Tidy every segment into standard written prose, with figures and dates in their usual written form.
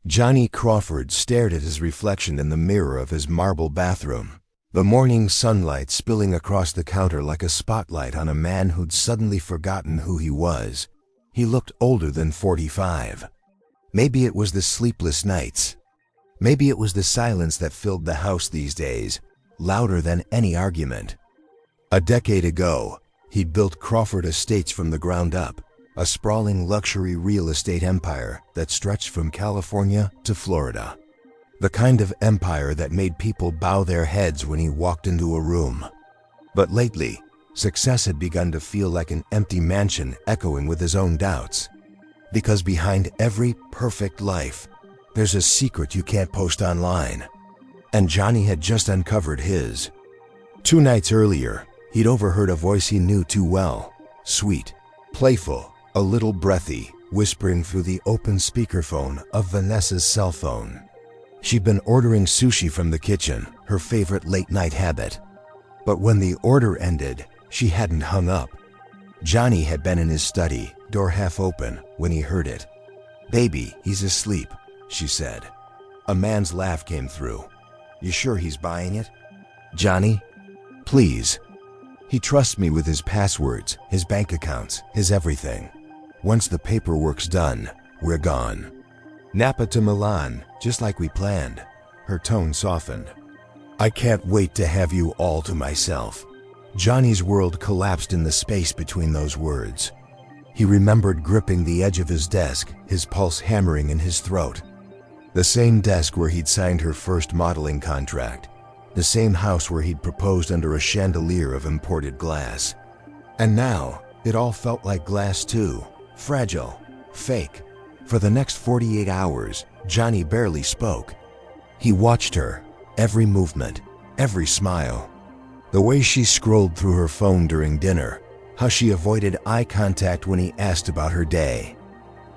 Johnny Crawford stared at his reflection in the mirror of his marble bathroom, the morning sunlight spilling across the counter like a spotlight on a man who'd suddenly forgotten who he was. He looked older than 45. Maybe it was the sleepless nights. Maybe it was the silence that filled the house these days, louder than any argument. A decade ago, he'd built Crawford Estates from the ground up, a sprawling luxury real estate empire that stretched from California to Florida. The kind of empire that made people bow their heads when he walked into a room. But lately, success had begun to feel like an empty mansion echoing with his own doubts. Because behind every perfect life, there's a secret you can't post online. And Johnny had just uncovered his. 2 nights earlier, he'd overheard a voice he knew too well, sweet, playful, a little breathy, whispering through the open speakerphone of Vanessa's cell phone. She'd been ordering sushi from the kitchen, her favorite late-night habit. But when the order ended, she hadn't hung up. Johnny had been in his study, door half open, when he heard it. "Baby, he's asleep," she said. A man's laugh came through. "You sure he's buying it?" "Johnny, please. He trusts me with his passwords, his bank accounts, his everything. Once the paperwork's done, we're gone. Napa to Milan, just like we planned." Her tone softened. "I can't wait to have you all to myself." Johnny's world collapsed in the space between those words. He remembered gripping the edge of his desk, his pulse hammering in his throat. The same desk where he'd signed her first modeling contract. The same house where he'd proposed under a chandelier of imported glass. And now, it all felt like glass too. Fragile, fake. For the next 48 hours, Johnny barely spoke. He watched her, every movement, every smile. The way she scrolled through her phone during dinner, how she avoided eye contact when he asked about her day.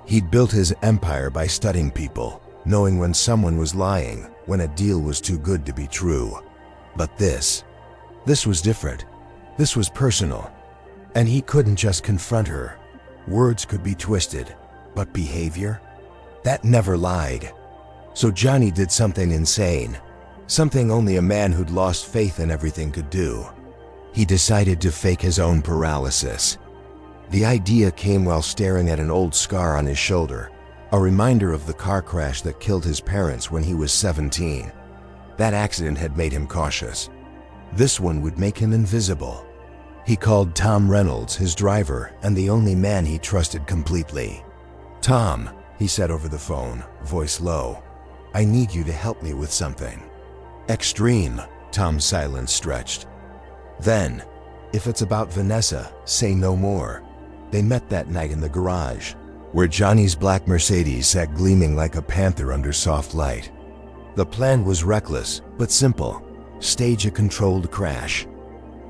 He'd built his empire by studying people, knowing when someone was lying, when a deal was too good to be true. But this was different. This was personal. And he couldn't just confront her. Words could be twisted, but behavior? That never lied. So Johnny did something insane, something only a man who'd lost faith in everything could do. He decided to fake his own paralysis. The idea came while staring at an old scar on his shoulder, a reminder of the car crash that killed his parents when he was 17. That accident had made him cautious. This one would make him invisible. He called Tom Reynolds, his driver, and the only man he trusted completely. "Tom," he said over the phone, voice low, "I need you to help me with something." "Extreme," Tom's silence stretched. "Then, if it's about Vanessa, say no more." They met that night in the garage, where Johnny's black Mercedes sat gleaming like a panther under soft light. The plan was reckless, but simple. Stage a controlled crash.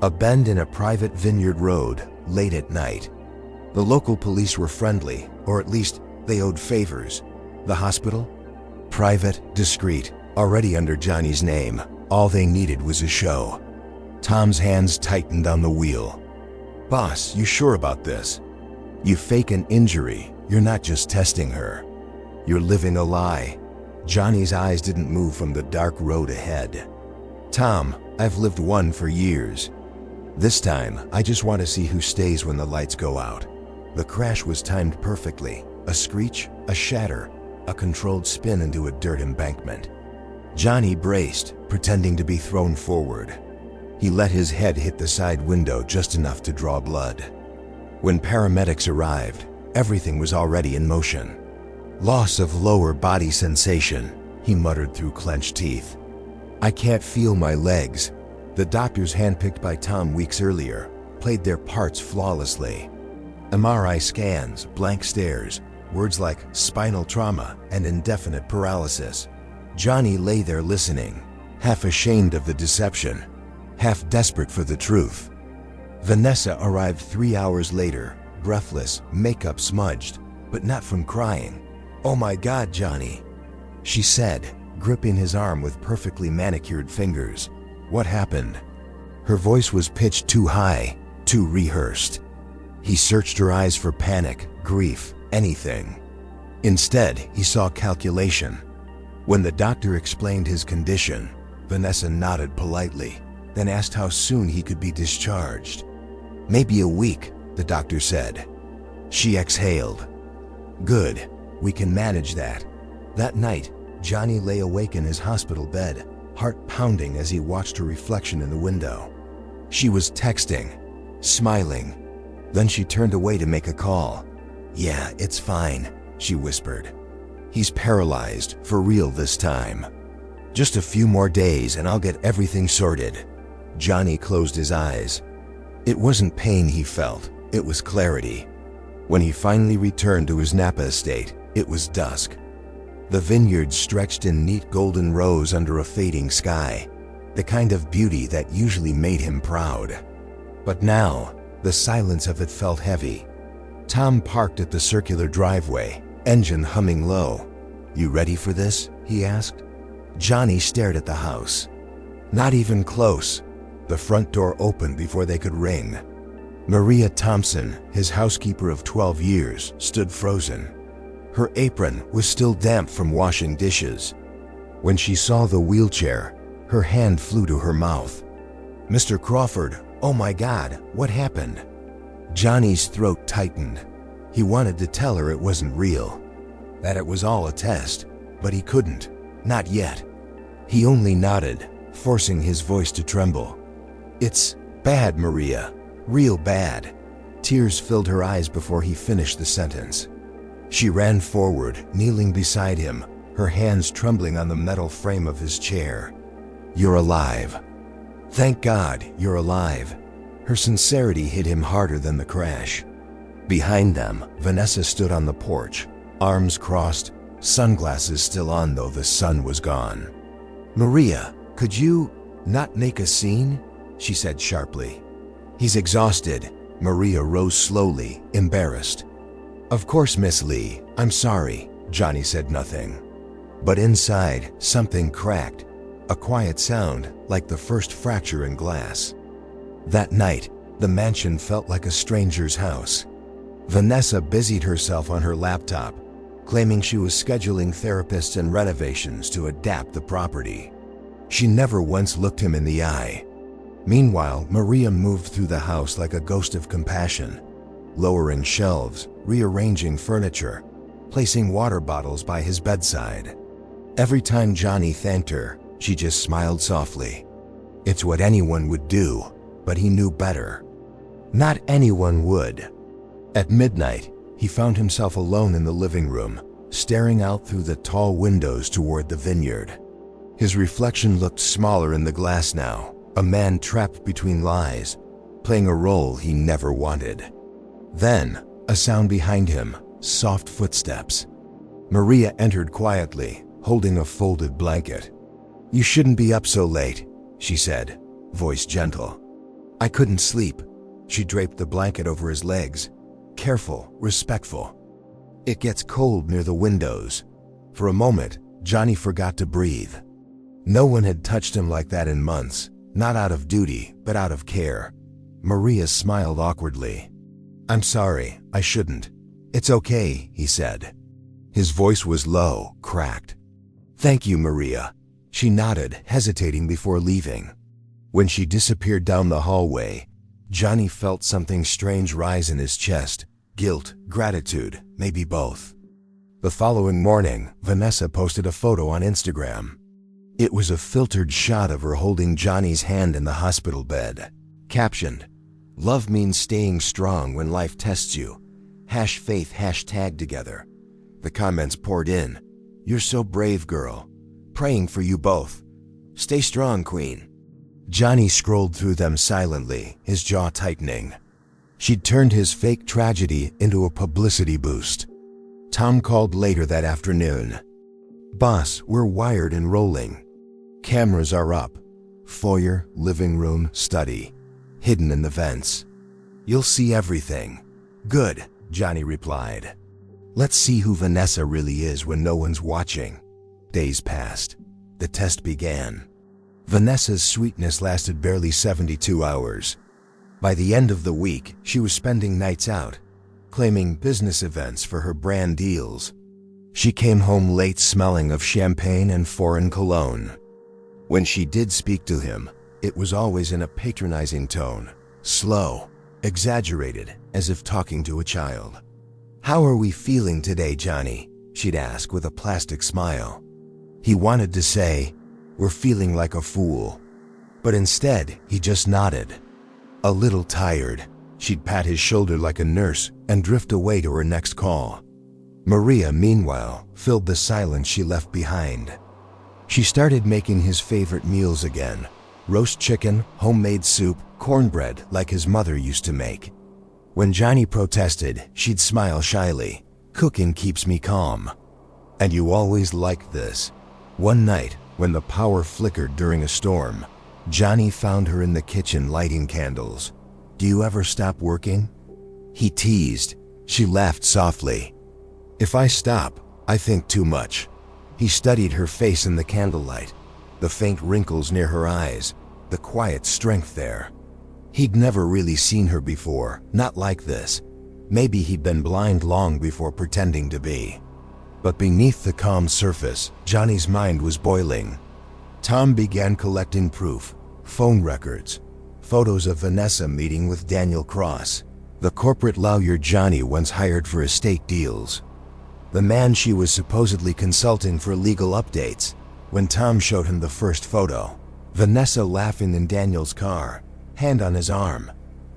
A bend in a private vineyard road, late at night. The local police were friendly, or at least they owed favors. The hospital? Private, discreet, already under Johnny's name. All they needed was a show. Tom's hands tightened on the wheel. "Boss, you sure about this? You fake an injury, you're not just testing her. You're living a lie." Johnny's eyes didn't move from the dark road ahead. "Tom, I've lived one for years. This time, I just want to see who stays when the lights go out." The crash was timed perfectly. A screech, a shatter, a controlled spin into a dirt embankment. Johnny braced, pretending to be thrown forward. He let his head hit the side window just enough to draw blood. When paramedics arrived, everything was already in motion. "Loss of lower body sensation," he muttered through clenched teeth. "I can't feel my legs." The doctors handpicked by Tom weeks earlier played their parts flawlessly. MRI scans, blank stares, words like spinal trauma and indefinite paralysis. Johnny lay there listening, half ashamed of the deception, half desperate for the truth. Vanessa arrived 3 hours later, breathless, makeup smudged, but not from crying. "Oh my God, Johnny," she said, gripping his arm with perfectly manicured fingers. "What happened?" Her voice was pitched too high, too rehearsed. He searched her eyes for panic, grief, anything. Instead, he saw calculation, When the doctor explained his condition, Vanessa nodded politely, then asked how soon he could be discharged. "Maybe a week," the doctor said. She exhaled. "Good, we can manage that." That night, Johnny lay awake in his hospital bed, heart pounding as he watched her reflection in the window. She was texting, smiling. Then she turned away to make a call. "Yeah, it's fine," she whispered. "He's paralyzed, for real this time. Just a few more days and I'll get everything sorted." Johnny closed his eyes. It wasn't pain he felt, it was clarity. When he finally returned to his Napa estate, it was dusk. The vineyard stretched in neat golden rows under a fading sky, the kind of beauty that usually made him proud. But now, the silence of it felt heavy. Tom parked at the circular driveway, engine humming low. "You ready for this?" he asked. Johnny stared at the house. Not even close. The front door opened before they could ring. Maria Thompson, his housekeeper of 12 years, stood frozen. Her apron was still damp from washing dishes. When she saw the wheelchair, her hand flew to her mouth. "Mr. Crawford, oh my God, what happened?" Johnny's throat tightened. He wanted to tell her it wasn't real, that it was all a test, but he couldn't, not yet. He only nodded, forcing his voice to tremble. "It's bad, Maria, real bad." Tears filled her eyes before he finished the sentence. She ran forward, kneeling beside him, her hands trembling on the metal frame of his chair. "You're alive. Thank God you're alive." Her sincerity hit him harder than the crash. Behind them, Vanessa stood on the porch, arms crossed, sunglasses still on though the sun was gone. "Maria, could you not make a scene?" she said sharply. "He's exhausted." Maria rose slowly, embarrassed. "Of course, Miss Lee, I'm sorry." Johnny said nothing. But inside, something cracked, a quiet sound like the first fracture in glass. That night, the mansion felt like a stranger's house. Vanessa busied herself on her laptop, claiming she was scheduling therapists and renovations to adapt the property. She never once looked him in the eye. Meanwhile, Maria moved through the house like a ghost of compassion, lowering shelves, rearranging furniture, placing water bottles by his bedside. Every time Johnny thanked her, she just smiled softly. It's what anyone would do, but he knew better. Not anyone would. At midnight, he found himself alone in the living room, staring out through the tall windows toward the vineyard. His reflection looked smaller in the glass now, a man trapped between lies, playing a role he never wanted. Then, a sound behind him, soft footsteps. Maria entered quietly, holding a folded blanket. "You shouldn't be up so late," she said, voice gentle. "I couldn't sleep." She draped the blanket over his legs, careful, respectful. "It gets cold near the windows." For a moment, Johnny forgot to breathe. No one had touched him like that in months, not out of duty, but out of care. Maria smiled awkwardly. "I'm sorry, I shouldn't." "It's okay," he said. His voice was low, cracked. "Thank you, Maria." She nodded, hesitating before leaving. When she disappeared down the hallway, Johnny felt something strange rise in his chest. Guilt, gratitude, maybe both. The following morning, Vanessa posted a photo on Instagram. It was a filtered shot of her holding Johnny's hand in the hospital bed. Captioned, "Love means staying strong when life tests you. #faith # together." The comments poured in. "You're so brave, girl. Praying for you both. Stay strong, queen." Johnny scrolled through them silently, his jaw tightening. She'd turned his fake tragedy into a publicity boost. Tom called later that afternoon. "Boss, we're wired and rolling. Cameras are up. Foyer, living room, study. Hidden in the vents. You'll see everything." "Good," Johnny replied. "Let's see who Vanessa really is when no one's watching." Days passed. The test began. Vanessa's sweetness lasted barely 72 hours. By the end of the week, she was spending nights out, claiming business events for her brand deals. She came home late smelling of champagne and foreign cologne. When she did speak to him, it was always in a patronizing tone, slow, exaggerated, as if talking to a child. "How are we feeling today, Johnny?" she'd ask with a plastic smile. He wanted to say, "We're feeling like a fool." But instead, he just nodded. A little tired, she'd pat his shoulder like a nurse and drift away to her next call. Maria, meanwhile, filled the silence she left behind. She started making his favorite meals again: roast chicken, homemade soup, cornbread like his mother used to make. When Johnny protested, she'd smile shyly. "Cooking keeps me calm." "And you always liked this." One night, when the power flickered during a storm, Johnny found her in the kitchen lighting candles. "Do you ever stop working?" he teased. She laughed softly. "If I stop, I think too much." He studied her face in the candlelight, the faint wrinkles near her eyes, the quiet strength there. He'd never really seen her before, not like this. Maybe he'd been blind long before pretending to be. But beneath the calm surface, Johnny's mind was boiling. Tom began collecting proof: phone records, photos of Vanessa meeting with Daniel Cross, the corporate lawyer Johnny once hired for estate deals, the man she was supposedly consulting for legal updates. When Tom showed him the first photo, Vanessa laughing in Daniel's car, hand on his arm,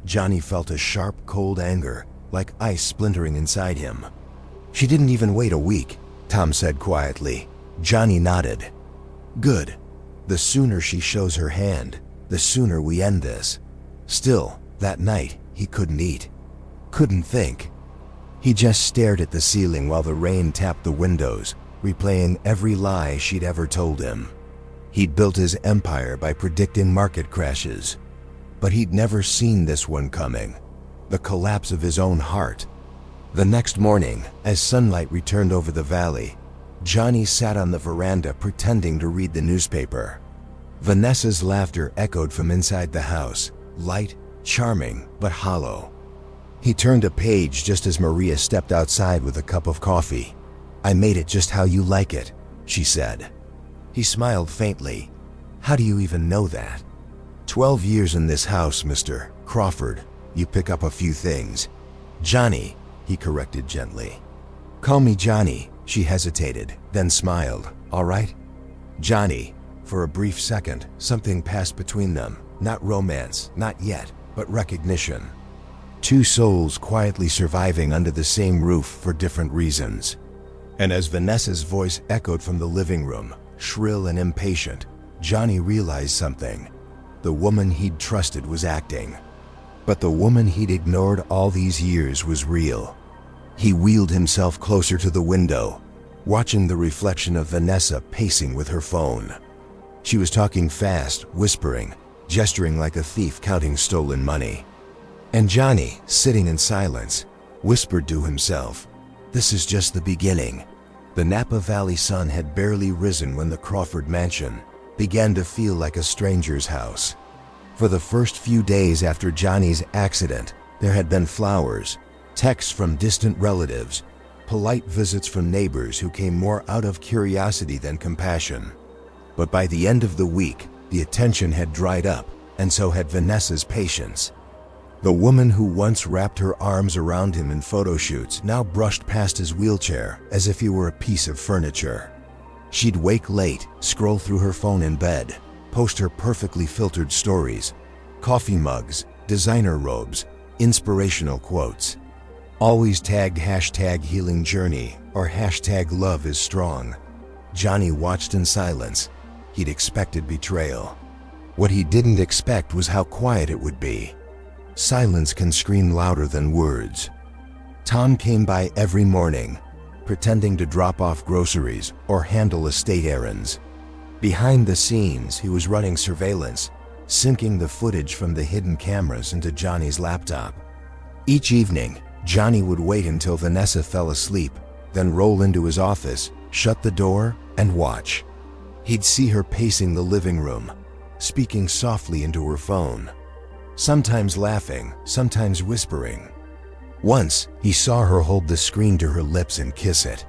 Johnny felt a sharp, cold anger, like ice splintering inside him. "She didn't even wait a week," Tom said quietly. Johnny nodded. "Good. The sooner she shows her hand, the sooner we end this." Still, that night, he couldn't eat. Couldn't think. He just stared at the ceiling while the rain tapped the windows, replaying every lie she'd ever told him. He'd built his empire by predicting market crashes. But he'd never seen this one coming: the collapse of his own heart. The next morning, as sunlight returned over the valley, Johnny sat on the veranda pretending to read the newspaper. Vanessa's laughter echoed from inside the house, light, charming, but hollow. He turned a page just as Maria stepped outside with a cup of coffee. "I made it just how you like it," she said. He smiled faintly. "How do you even know that?" 12 years in this house, Mr. Crawford. You pick up a few things." "Johnny," he corrected gently. "Call me Johnny." She hesitated, then smiled. "All right?" "Johnny." For a brief second, something passed between them. Not romance, not yet, but recognition. Two souls quietly surviving under the same roof for different reasons. And as Vanessa's voice echoed from the living room, shrill and impatient, Johnny realized something. The woman he'd trusted was acting. But the woman he'd ignored all these years was real. He wheeled himself closer to the window, watching the reflection of Vanessa pacing with her phone. She was talking fast, whispering, gesturing like a thief counting stolen money. And Johnny, sitting in silence, whispered to himself, "This is just the beginning." The Napa Valley sun had barely risen when the Crawford mansion began to feel like a stranger's house. For the first few days after Johnny's accident, there had been flowers, texts from distant relatives, polite visits from neighbors who came more out of curiosity than compassion. But by the end of the week, the attention had dried up, and so had Vanessa's patience. The woman who once wrapped her arms around him in photo shoots now brushed past his wheelchair as if he were a piece of furniture. She'd wake late, scroll through her phone in bed, post her perfectly filtered stories, coffee mugs, designer robes, inspirational quotes. Always tagged #healingjourney or #loveisstrong. Johnny watched in silence. He'd expected betrayal. What he didn't expect was how quiet it would be. Silence can scream louder than words. Tom came by every morning, pretending to drop off groceries or handle estate errands. Behind the scenes, he was running surveillance, syncing the footage from the hidden cameras into Johnny's laptop. Each evening, Johnny would wait until Vanessa fell asleep, then roll into his office, shut the door, and watch. He'd see her pacing the living room, speaking softly into her phone, sometimes laughing, sometimes whispering. Once, he saw her hold the screen to her lips and kiss it.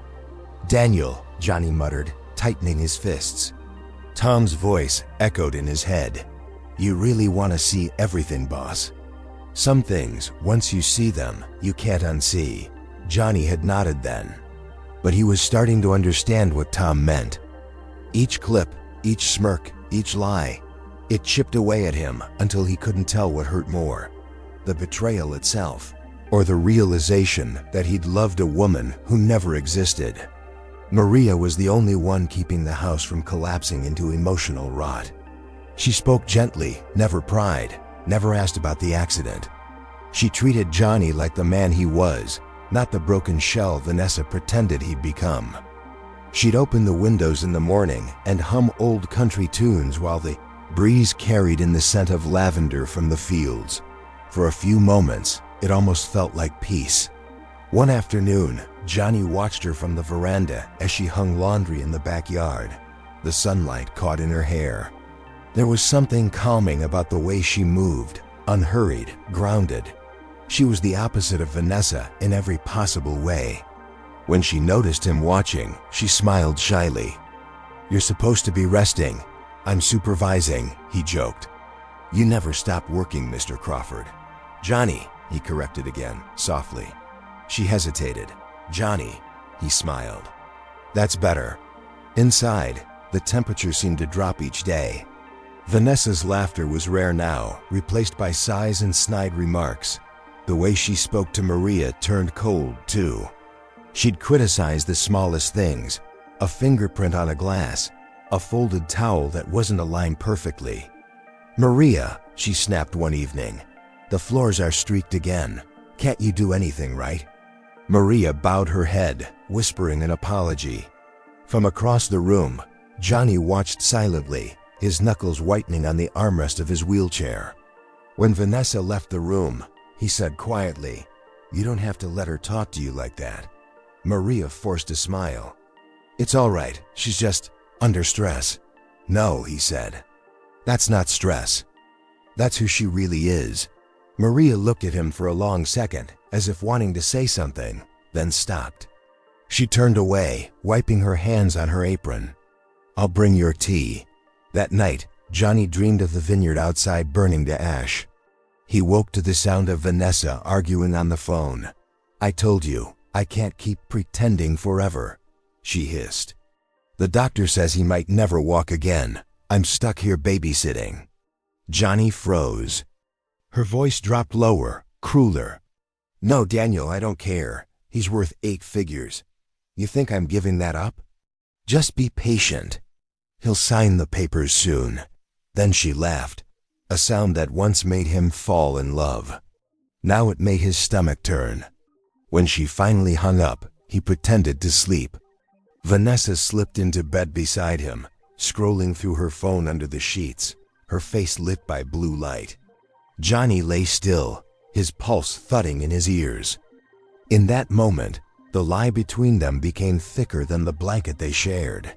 "Daniel," Johnny muttered, tightening his fists. Tom's voice echoed in his head. "You really want to see everything, boss? Some things, once you see them, you can't unsee." Johnny had nodded then, but he was starting to understand what Tom meant. Each clip, each smirk, each lie, it chipped away at him until he couldn't tell what hurt more, the betrayal itself, or the realization that he'd loved a woman who never existed. Maria was the only one keeping the house from collapsing into emotional rot. She spoke gently, never pried, never asked about the accident. She treated Johnny like the man he was, not the broken shell Vanessa pretended he'd become. She'd open the windows in the morning and hum old country tunes while the breeze carried in the scent of lavender from the fields. For a few moments, it almost felt like peace. One afternoon, Johnny watched her from the veranda as she hung laundry in the backyard. The sunlight caught in her hair. There was something calming about the way she moved, unhurried, grounded. She was the opposite of Vanessa in every possible way. When she noticed him watching, she smiled shyly. "You're supposed to be resting. I'm supervising," he joked. "You never stop working, Mr. Crawford." "Johnny," he corrected again, softly. She hesitated. "Johnny," he smiled. "That's better." Inside, the temperature seemed to drop each day. Vanessa's laughter was rare now, replaced by sighs and snide remarks. The way she spoke to Maria turned cold, too. She'd criticize the smallest things, a fingerprint on a glass, a folded towel that wasn't aligned perfectly. "Maria," she snapped one evening, "the floors are streaked again. Can't you do anything, right?" Maria bowed her head, whispering an apology. From across the room, Johnny watched silently, his knuckles whitening on the armrest of his wheelchair. When Vanessa left the room, he said quietly, "You don't have to let her talk to you like that." Maria forced a smile. "It's all right, she's just under stress." "No," he said. "That's not stress. That's who she really is." Maria looked at him for a long second, as if wanting to say something, then stopped. She turned away, wiping her hands on her apron. "I'll bring your tea." That night, Johnny dreamed of the vineyard outside burning to ash. He woke to the sound of Vanessa arguing on the phone. "I told you, I can't keep pretending forever," she hissed. "The doctor says he might never walk again. I'm stuck here babysitting." Johnny froze. Her voice dropped lower, crueler. "No, Daniel, I don't care. He's worth 8 figures. You think I'm giving that up? Just be patient. He'll sign the papers soon." Then she laughed, a sound that once made him fall in love. Now it made his stomach turn. When she finally hung up, he pretended to sleep. Vanessa slipped into bed beside him, scrolling through her phone under the sheets, her face lit by blue light. Johnny lay still, his pulse thudding in his ears. In that moment, the lie between them became thicker than the blanket they shared.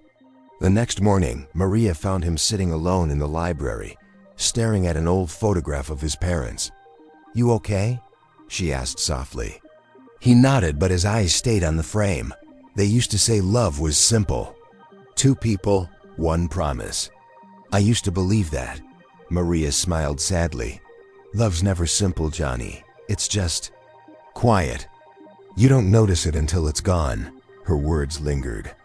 The next morning, Maria found him sitting alone in the library, staring at an old photograph of his parents. "You okay?" she asked softly. He nodded, but his eyes stayed on the frame. They used to say love was simple. 2 people, 1 promise. "I used to believe that." Maria smiled sadly. "Love's never simple, Johnny. It's just quiet. You don't notice it until it's gone." Her words lingered.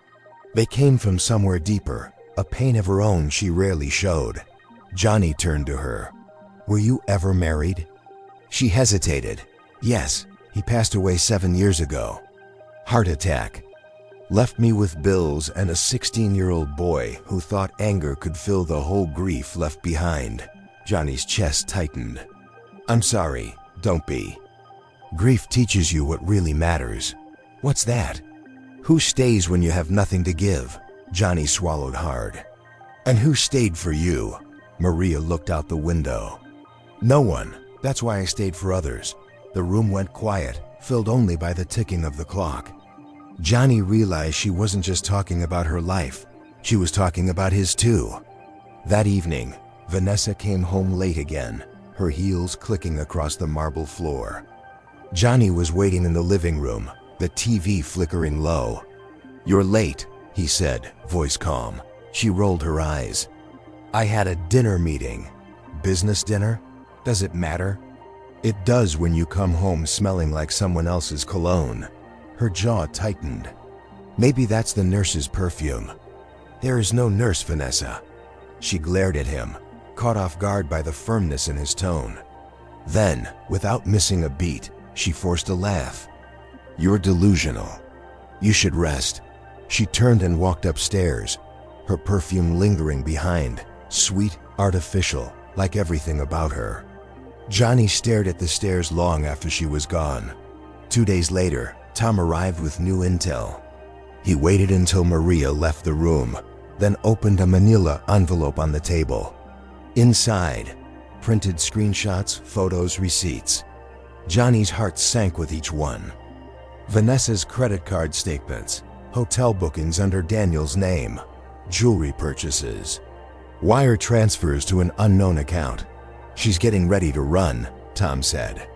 They came from somewhere deeper, a pain of her own she rarely showed. Johnny turned to her. "Were you ever married?" She hesitated. "Yes, he passed away 7 years ago. Heart attack. Left me with bills and a 16-year-old boy who thought anger could fill the whole grief left behind." Johnny's chest tightened. "I'm sorry, don't be. Grief teaches you what really matters." "What's that?" "Who stays when you have nothing to give?" Johnny swallowed hard. "And who stayed for you?" Maria looked out the window. "No one. That's why I stayed for others." The room went quiet, filled only by the ticking of the clock. Johnny realized she wasn't just talking about her life. She was talking about his too. That evening, Vanessa came home late again, her heels clicking across the marble floor. Johnny was waiting in the living room, the TV flickering low. "You're late," he said, voice calm. She rolled her eyes. "I had a dinner meeting." "Business dinner? Does it matter?" "It does when you come home smelling like someone else's cologne." Her jaw tightened. "Maybe that's the nurse's perfume." "There is no nurse, Vanessa." She glared at him, caught off guard by the firmness in his tone. Then, without missing a beat, she forced a laugh. "You're delusional. You should rest." She turned and walked upstairs, her perfume lingering behind, sweet, artificial, like everything about her. Johnny stared at the stairs long after she was gone. 2 days later, Tom arrived with new intel. He waited until Maria left the room, then opened a manila envelope on the table. Inside, printed screenshots, photos, receipts. Johnny's heart sank with each one. Vanessa's credit card statements, hotel bookings under Daniel's name, jewelry purchases, wire transfers to an unknown account. "She's getting ready to run," Tom said.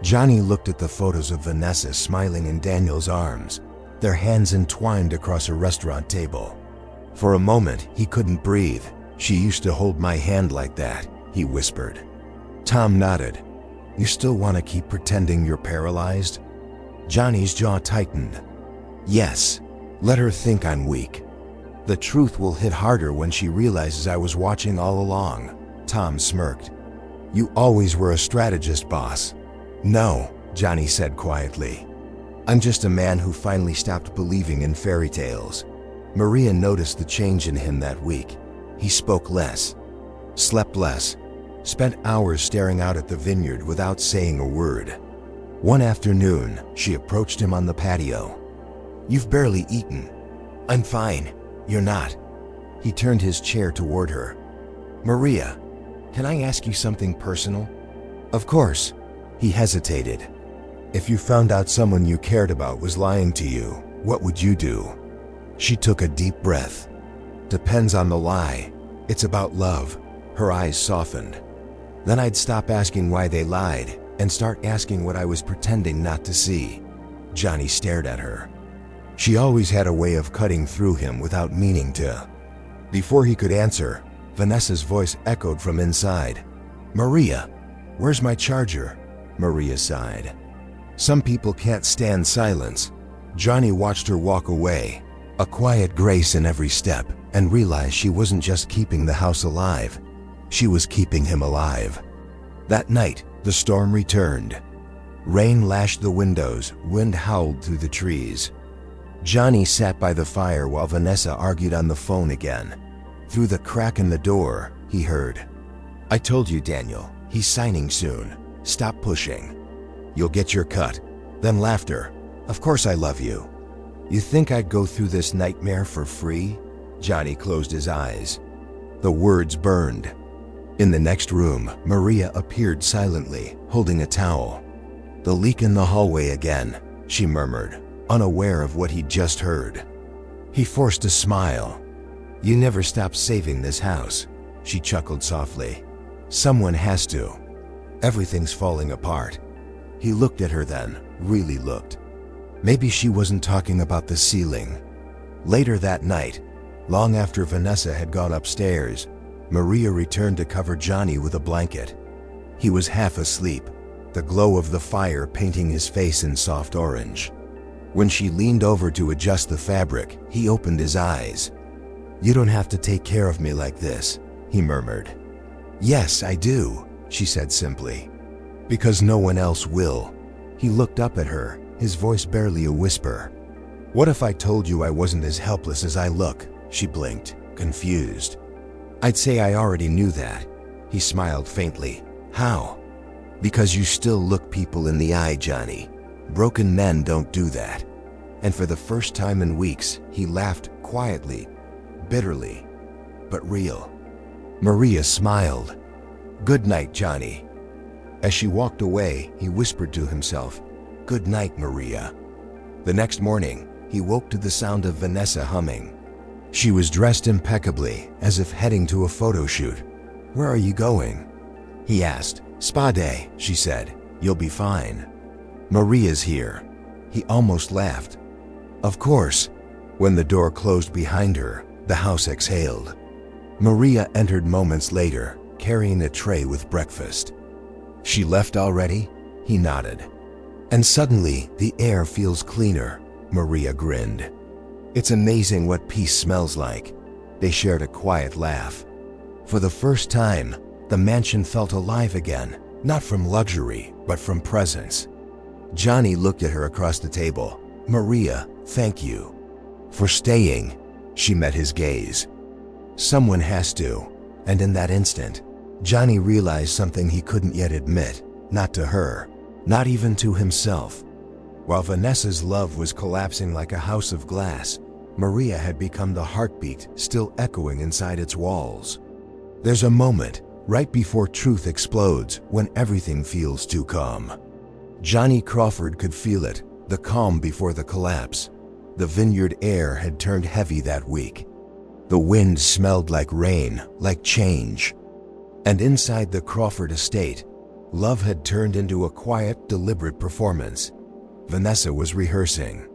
Johnny looked at the photos of Vanessa smiling in Daniel's arms, their hands entwined across a restaurant table. For a moment, he couldn't breathe. "She used to hold my hand like that," he whispered. Tom nodded. "You still want to keep pretending you're paralyzed?" Johnny's jaw tightened. "Yes, let her think I'm weak. The truth will hit harder when she realizes I was watching all along." Tom smirked. "You always were a strategist, boss." "No," Johnny said quietly. "I'm just a man who finally stopped believing in fairy tales." Maria noticed the change in him that week. He spoke less, slept less, spent hours staring out at the vineyard without saying a word. One afternoon, she approached him on the patio. "You've barely eaten." "I'm fine. You're not." He turned his chair toward her. "Maria, can I ask you something personal?" "Of course." He hesitated. "If you found out someone you cared about was lying to you, what would you do?" She took a deep breath. "Depends on the lie. It's about love." Her eyes softened. "Then I'd stop asking why they lied and start asking what I was pretending not to see." Johnny stared at her. She always had a way of cutting through him without meaning to. Before he could answer, Vanessa's voice echoed from inside. "Maria, where's my charger?" Maria sighed. "Some people can't stand silence." Johnny watched her walk away, a quiet grace in every step, and realized she wasn't just keeping the house alive. She was keeping him alive. That night, the storm returned. Rain lashed the windows, wind howled through the trees. Johnny sat by the fire while Vanessa argued on the phone again. Through the crack in the door, he heard, "I told you, Daniel, he's signing soon. Stop pushing. You'll get your cut." Then laughter. "Of course I love you. You think I'd go through this nightmare for free?" Johnny closed his eyes. The words burned. In the next room, Maria appeared silently, holding a towel. "The leak in the hallway again," she murmured, unaware of what he'd just heard. He forced a smile. "You never stop saving this house," she chuckled softly. "Someone has to. Everything's falling apart." He looked at her then, really looked. Maybe she wasn't talking about the ceiling. Later that night, long after Vanessa had gone upstairs, Maria returned to cover Johnny with a blanket. He was half asleep, the glow of the fire painting his face in soft orange. When she leaned over to adjust the fabric, he opened his eyes. "You don't have to take care of me like this," he murmured. "Yes, I do," she said simply. "Because no one else will." He looked up at her, his voice barely a whisper. "What if I told you I wasn't as helpless as I look?" She blinked, confused. "I'd say I already knew that." He smiled faintly. "How?" "Because you still look people in the eye, Johnny. Broken men don't do that." And for the first time in weeks, he laughed quietly, bitterly, but real. Maria smiled. "Good night, Johnny." As she walked away, he whispered to himself, "Good night, Maria." The next morning, he woke to the sound of Vanessa humming. She was dressed impeccably, as if heading to a photo shoot. "Where are you going?" he asked. "Spa day," she said. "You'll be fine." "Maria's here." He almost laughed. "Of course." When the door closed behind her, the house exhaled. Maria entered moments later, carrying a tray with breakfast. "She left already?" He nodded. "And suddenly, the air feels cleaner," Maria grinned. "It's amazing what peace smells like." They shared a quiet laugh. For the first time, the mansion felt alive again, not from luxury, but from presence. Johnny looked at her across the table. "Maria, thank you for staying." She met his gaze. Someone has to. And in that instant, Johnny realized something he couldn't yet admit, not to her, not even to himself. While Vanessa's love was collapsing like a house of glass, Maria had become the heartbeat still echoing inside its walls. There's a moment, right before truth explodes, when everything feels too calm. Johnny Crawford could feel it, the calm before the collapse. The vineyard air had turned heavy that week. The wind smelled like rain, like change. And inside the Crawford estate, love had turned into a quiet, deliberate performance. Vanessa was rehearsing.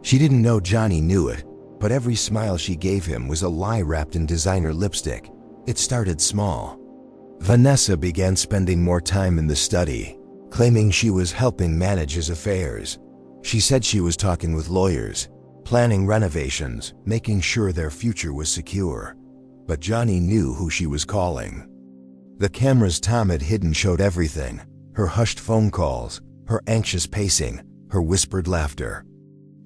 She didn't know Johnny knew it, but every smile she gave him was a lie wrapped in designer lipstick. It started small. Vanessa began spending more time in the study, claiming she was helping manage his affairs. She said she was talking with lawyers, planning renovations, making sure their future was secure. But Johnny knew who she was calling. The cameras Tom had hidden showed everything: her hushed phone calls, her anxious pacing, her whispered laughter.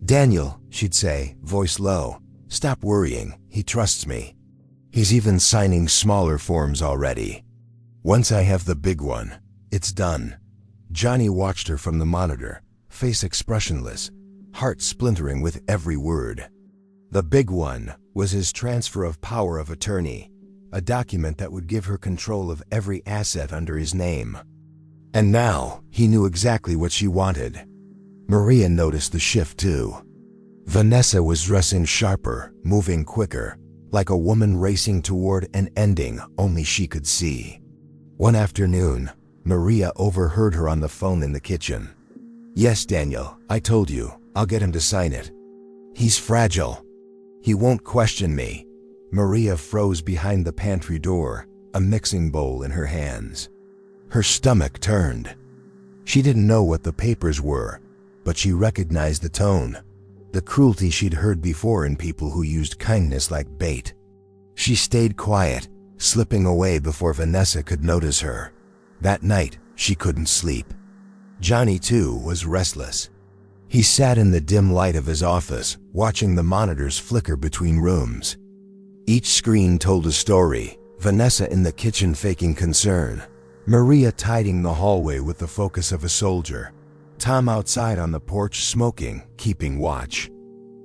"Daniel," she'd say, voice low, "stop worrying, he trusts me. He's even signing smaller forms already. Once I have the big one, it's done." Johnny watched her from the monitor, face expressionless, heart splintering with every word. The big one was his transfer of power of attorney, a document that would give her control of every asset under his name. And now, he knew exactly what she wanted. Maria noticed the shift too. Vanessa was dressing sharper, moving quicker, like a woman racing toward an ending only she could see. One afternoon, Maria overheard her on the phone in the kitchen. "Yes, Daniel, I told you, I'll get him to sign it. He's fragile. He won't question me." Maria froze behind the pantry door, a mixing bowl in her hands. Her stomach turned. She didn't know what the papers were, but she recognized the tone, the cruelty she'd heard before in people who used kindness like bait. She stayed quiet, slipping away before Vanessa could notice her. That night, she couldn't sleep. Johnny, too, was restless. He sat in the dim light of his office, watching the monitors flicker between rooms. Each screen told a story: Vanessa in the kitchen faking concern, Maria tidying the hallway with the focus of a soldier, Tom outside on the porch smoking, keeping watch.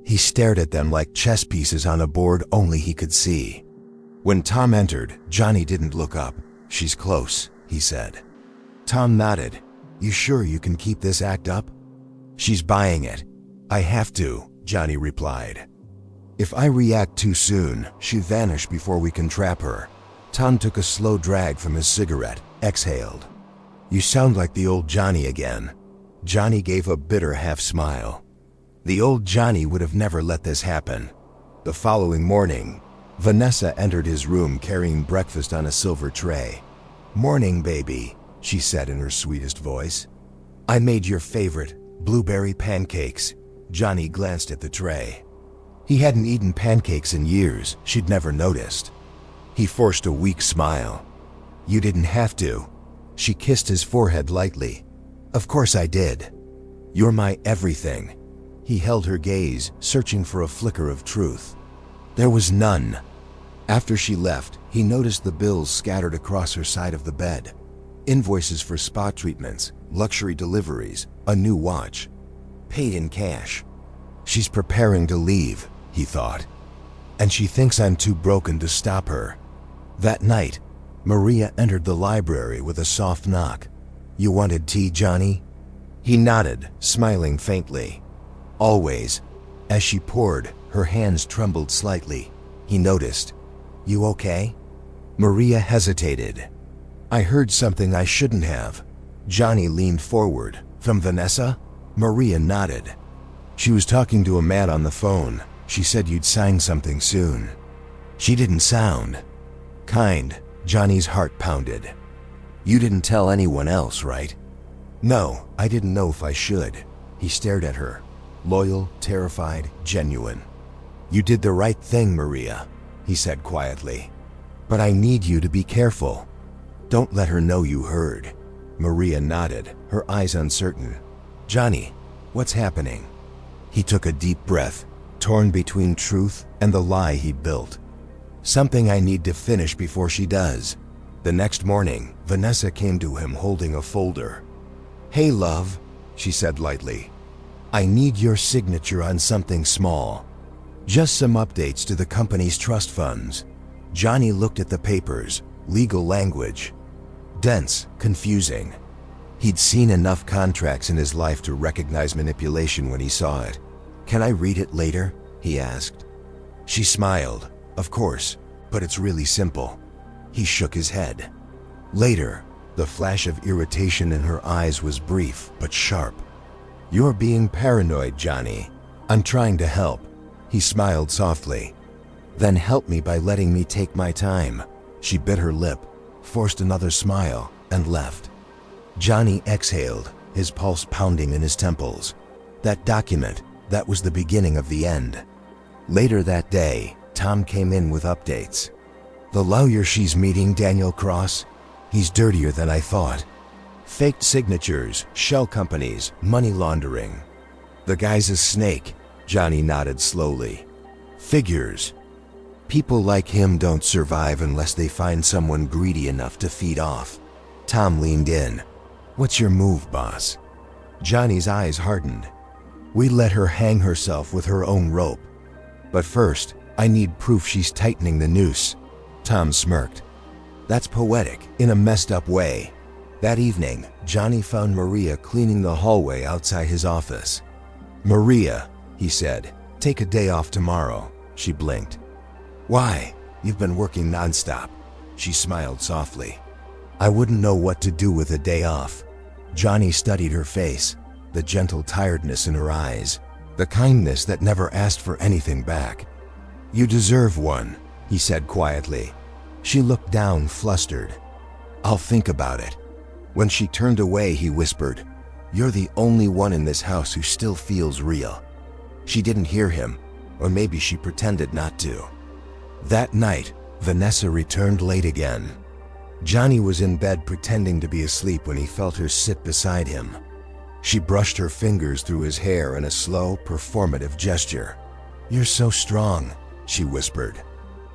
He stared at them like chess pieces on a board only he could see. When Tom entered, Johnny didn't look up. "She's close," he said. Tom nodded. "You sure you can keep this act up?" "She's buying it." "I have to," Johnny replied. "If I react too soon, she'll vanish before we can trap her." Tom took a slow drag from his cigarette, exhaled. "You sound like the old Johnny again." Johnny gave a bitter half-smile. The old Johnny would have never let this happen. The following morning, Vanessa entered his room carrying breakfast on a silver tray. "Morning, baby," she said in her sweetest voice. "I made your favorite, blueberry pancakes." Johnny glanced at the tray. He hadn't eaten pancakes in years. She'd never noticed. He forced a weak smile. "You didn't have to." She kissed his forehead lightly. "Of course I did. You're my everything." He held her gaze, searching for a flicker of truth. There was none. After she left, he noticed the bills scattered across her side of the bed. Invoices for spa treatments, luxury deliveries, a new watch. Paid in cash. "She's preparing to leave," he thought. "And she thinks I'm too broken to stop her." That night, Maria entered the library with a soft knock. "You wanted tea, Johnny?" He nodded, smiling faintly. "Always." As she poured, her hands trembled slightly. He noticed. "You okay?" Maria hesitated. "I heard something I shouldn't have." Johnny leaned forward. "From Vanessa?" Maria nodded. "She was talking to a man on the phone. She said you'd sign something soon. She didn't sound kind. Johnny's heart pounded. You didn't tell anyone else, right? No, I didn't know if I should. He stared at her. Loyal, terrified, genuine. You did the right thing, Maria, he said quietly. But I need you to be careful. Don't let her know you heard. Maria nodded, her eyes uncertain. Johnny, what's happening? He took a deep breath, torn between truth and the lie he'd built. Something I need to finish before she does. The next morning, Vanessa came to him holding a folder. Hey, love, she said lightly. I need your signature on something small. Just some updates to the company's trust funds. Johnny looked at the papers, legal language. Dense, confusing. He'd seen enough contracts in his life to recognize manipulation when he saw it. Can I read it later? He asked. She smiled. Of course, but it's really simple. He shook his head. Later, the flash of irritation in her eyes was brief but sharp. You're being paranoid, Johnny. I'm trying to help. He smiled softly. Then help me by letting me take my time. She bit her lip, forced another smile, and left. Johnny exhaled, his pulse pounding in his temples. That document, that was the beginning of the end. Later that day, Tom came in with updates. The lawyer she's meeting, Daniel Cross, he's dirtier than I thought. Faked signatures, shell companies, money laundering. The guy's a snake, Johnny nodded slowly. Figures. People like him don't survive unless they find someone greedy enough to feed off. Tom leaned in. What's your move, boss? Johnny's eyes hardened. We let her hang herself with her own rope. But first, I need proof she's tightening the noose. Tom smirked. That's poetic, in a messed up way. That evening, Johnny found Maria cleaning the hallway outside his office. Maria, he said, take a day off tomorrow. She blinked. Why? You've been working nonstop. She smiled softly. I wouldn't know what to do with a day off. Johnny studied her face, the gentle tiredness in her eyes, the kindness that never asked for anything back. You deserve one, he said quietly. She looked down, flustered. I'll think about it. When she turned away, he whispered, You're the only one in this house who still feels real. She didn't hear him, or maybe she pretended not to. That night, Vanessa returned late again. Johnny was in bed pretending to be asleep when he felt her sit beside him. She brushed her fingers through his hair in a slow, performative gesture. You're so strong, she whispered.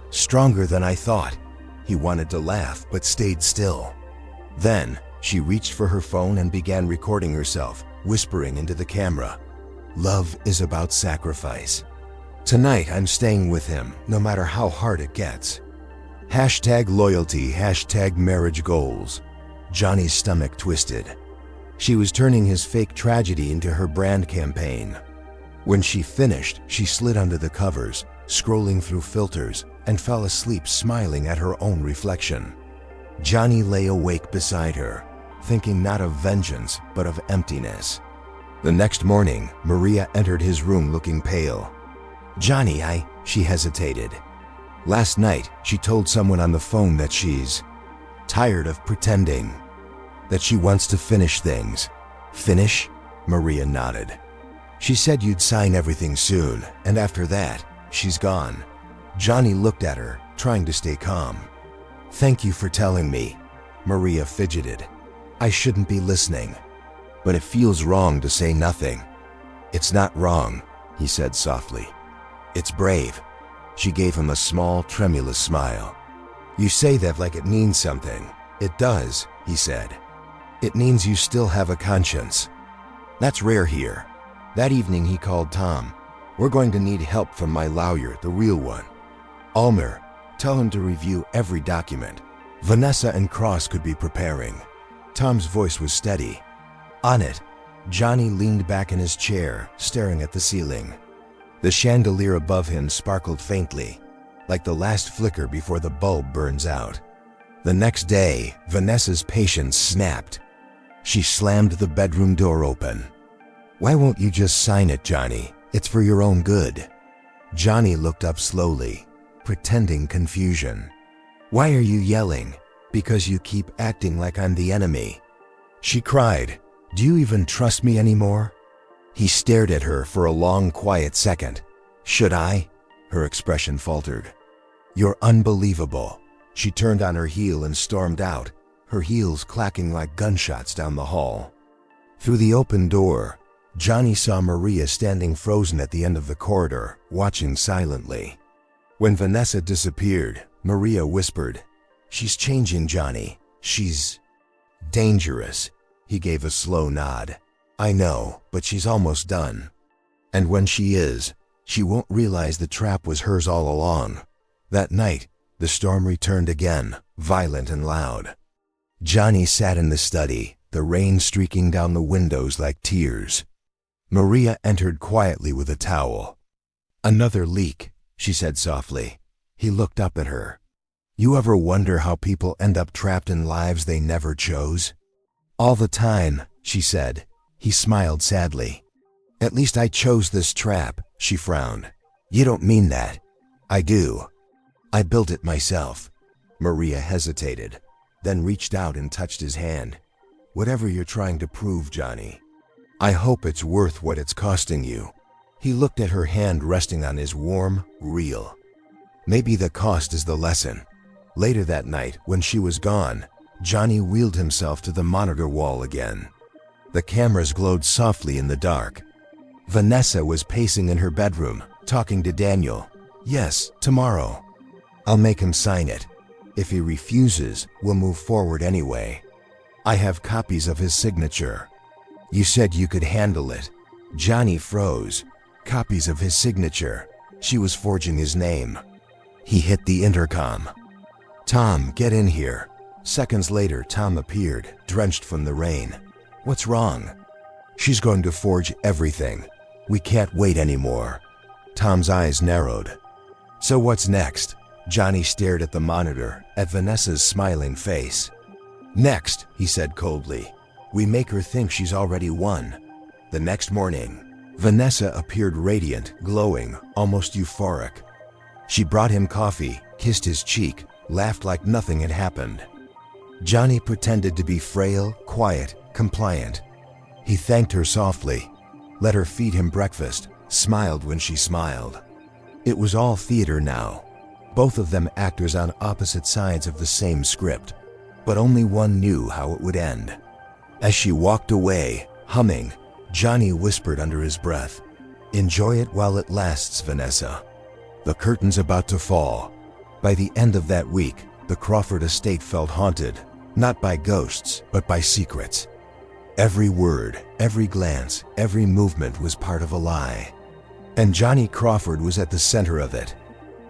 Stronger than I thought. He wanted to laugh, but stayed still. Then, she reached for her phone and began recording herself, whispering into the camera. Love is about sacrifice. Tonight, I'm staying with him, no matter how hard it gets. #loyalty, #marriage goals. Johnny's stomach twisted. She was turning his fake tragedy into her brand campaign. When she finished, she slid under the covers, scrolling through filters, and fell asleep smiling at her own reflection. Johnny lay awake beside her, thinking not of vengeance, but of emptiness. The next morning, Maria entered his room looking pale. Johnny, she hesitated. Last night, she told someone on the phone that she's tired of pretending, that she wants to finish things. Finish? Maria nodded. She said you'd sign everything soon, and after that, she's gone. Johnny looked at her, trying to stay calm. Thank you for telling me. Maria fidgeted. I shouldn't be listening. But it feels wrong to say nothing. It's not wrong, he said softly. It's brave. She gave him a small, tremulous smile. You say that like it means something. It does, he said. It means you still have a conscience. That's rare here. That evening he called Tom. We're going to need help from my lawyer, the real one. Almer, tell him to review every document. Vanessa and Cross could be preparing. Tom's voice was steady. On it. Johnny leaned back in his chair, staring at the ceiling. The chandelier above him sparkled faintly, like the last flicker before the bulb burns out. The next day, Vanessa's patience snapped. She slammed the bedroom door open. Why won't you just sign it, Johnny? It's for your own good. Johnny looked up slowly, pretending confusion. "Why are you yelling?" "Because you keep acting like I'm the enemy," she cried. "Do you even trust me anymore?" He stared at her for a long, quiet second. "Should I?" Her expression faltered. "You're unbelievable." She turned on her heel and stormed out, her heels clacking like gunshots down the hall. Through the open door, Johnny saw Maria standing frozen at the end of the corridor, watching silently. When Vanessa disappeared, Maria whispered, "She's changing, Johnny. She's dangerous." He gave a slow nod. "I know, but she's almost done. And when she is, she won't realize the trap was hers all along." That night, the storm returned again, violent and loud. Johnny sat in the study, the rain streaking down the windows like tears. Maria entered quietly with a towel. "Another leak," she said softly. He looked up at her. "You ever wonder how people end up trapped in lives they never chose?" "All the time," she said. He smiled sadly. "At least I chose this trap," she frowned. "You don't mean that." "I do. I built it myself." Maria hesitated, then reached out and touched his hand. "Whatever you're trying to prove, Johnny, I hope it's worth what it's costing you." He looked at her hand resting on his warm, real. "Maybe the cost is the lesson." Later that night, when she was gone, Johnny wheeled himself to the monitor wall again. The cameras glowed softly in the dark. Vanessa was pacing in her bedroom, talking to Daniel. "Yes, tomorrow. I'll make him sign it. If he refuses, we'll move forward anyway. I have copies of his signature." "You said you could handle it." Johnny froze. Copies of his signature. She was forging his name. He hit the intercom. "Tom, get in here." Seconds later, Tom appeared, drenched from the rain. "What's wrong?" "She's going to forge everything. We can't wait anymore." Tom's eyes narrowed. "So what's next?" Johnny stared at the monitor, at Vanessa's smiling face. "Next," he said coldly, "we make her think she's already won." The next morning, Vanessa appeared radiant, glowing, almost euphoric. She brought him coffee, kissed his cheek, laughed like nothing had happened. Johnny pretended to be frail, quiet, compliant. He thanked her softly, let her feed him breakfast, smiled when she smiled. It was all theater now. Both of them actors on opposite sides of the same script, but only one knew how it would end. As she walked away, humming, Johnny whispered under his breath, "Enjoy it while it lasts, Vanessa." The curtain's about to fall. By the end of that week, the Crawford estate felt haunted, not by ghosts, but by secrets. Every word, every glance, every movement was part of a lie. And Johnny Crawford was at the center of it.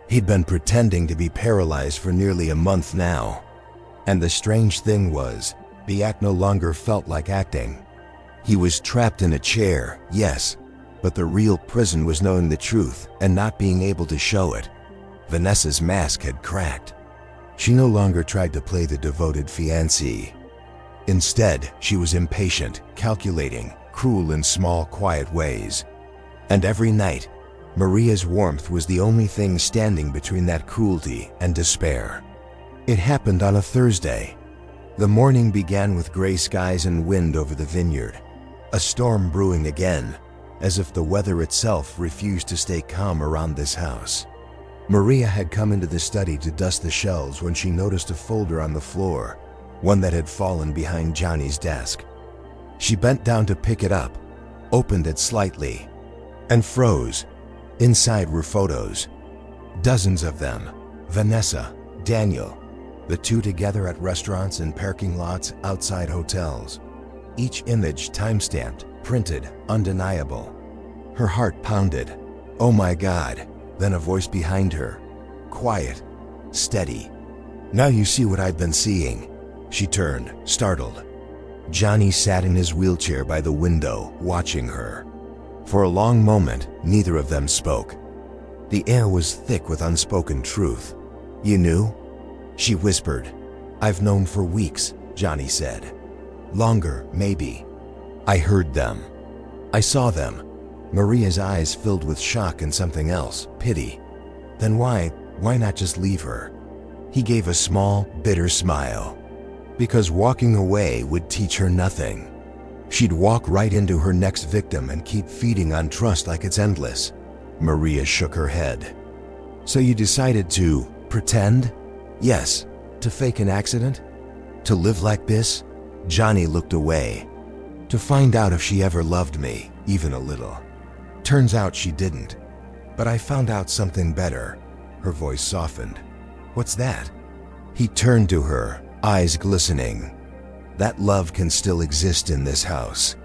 He'd been pretending to be paralyzed for nearly a month now. And the strange thing was, the act no longer felt like acting. He was trapped in a chair, yes, but the real prison was knowing the truth and not being able to show it. Vanessa's mask had cracked. She no longer tried to play the devoted fiancée. Instead, she was impatient, calculating, cruel in small, quiet ways. And every night, Maria's warmth was the only thing standing between that cruelty and despair. It happened on a Thursday. The morning began with gray skies and wind over the vineyard. A storm brewing again, as if the weather itself refused to stay calm around this house. Maria had come into the study to dust the shelves when she noticed a folder on the floor, one that had fallen behind Johnny's desk. She bent down to pick it up, opened it slightly, and froze. Inside were photos. Dozens of them. Vanessa, Daniel, the two together at restaurants and parking lots outside hotels. Each image time-stamped, printed, undeniable. Her heart pounded. "Oh my God." Then a voice behind her. Quiet, steady. "Now you see what I've been seeing." She turned, startled. Johnny sat in his wheelchair by the window, watching her. For a long moment, neither of them spoke. The air was thick with unspoken truth. "You knew?" She whispered. "I've known for weeks," Johnny said. "Longer, maybe." "I heard them. I saw them. Maria's eyes filled with shock and something else, pity. Then why not just leave her? He gave a small, bitter smile. Because walking away would teach her nothing. She'd walk right into her next victim and keep feeding on trust like it's endless. Maria shook her head. So you decided to pretend? Yes. To fake an accident? To live like this? Johnny looked away. To find out if she ever loved me, even a little. Turns out she didn't. But I found out something better. Her voice softened. What's that? He turned to her, eyes glistening. That love can still exist in this house.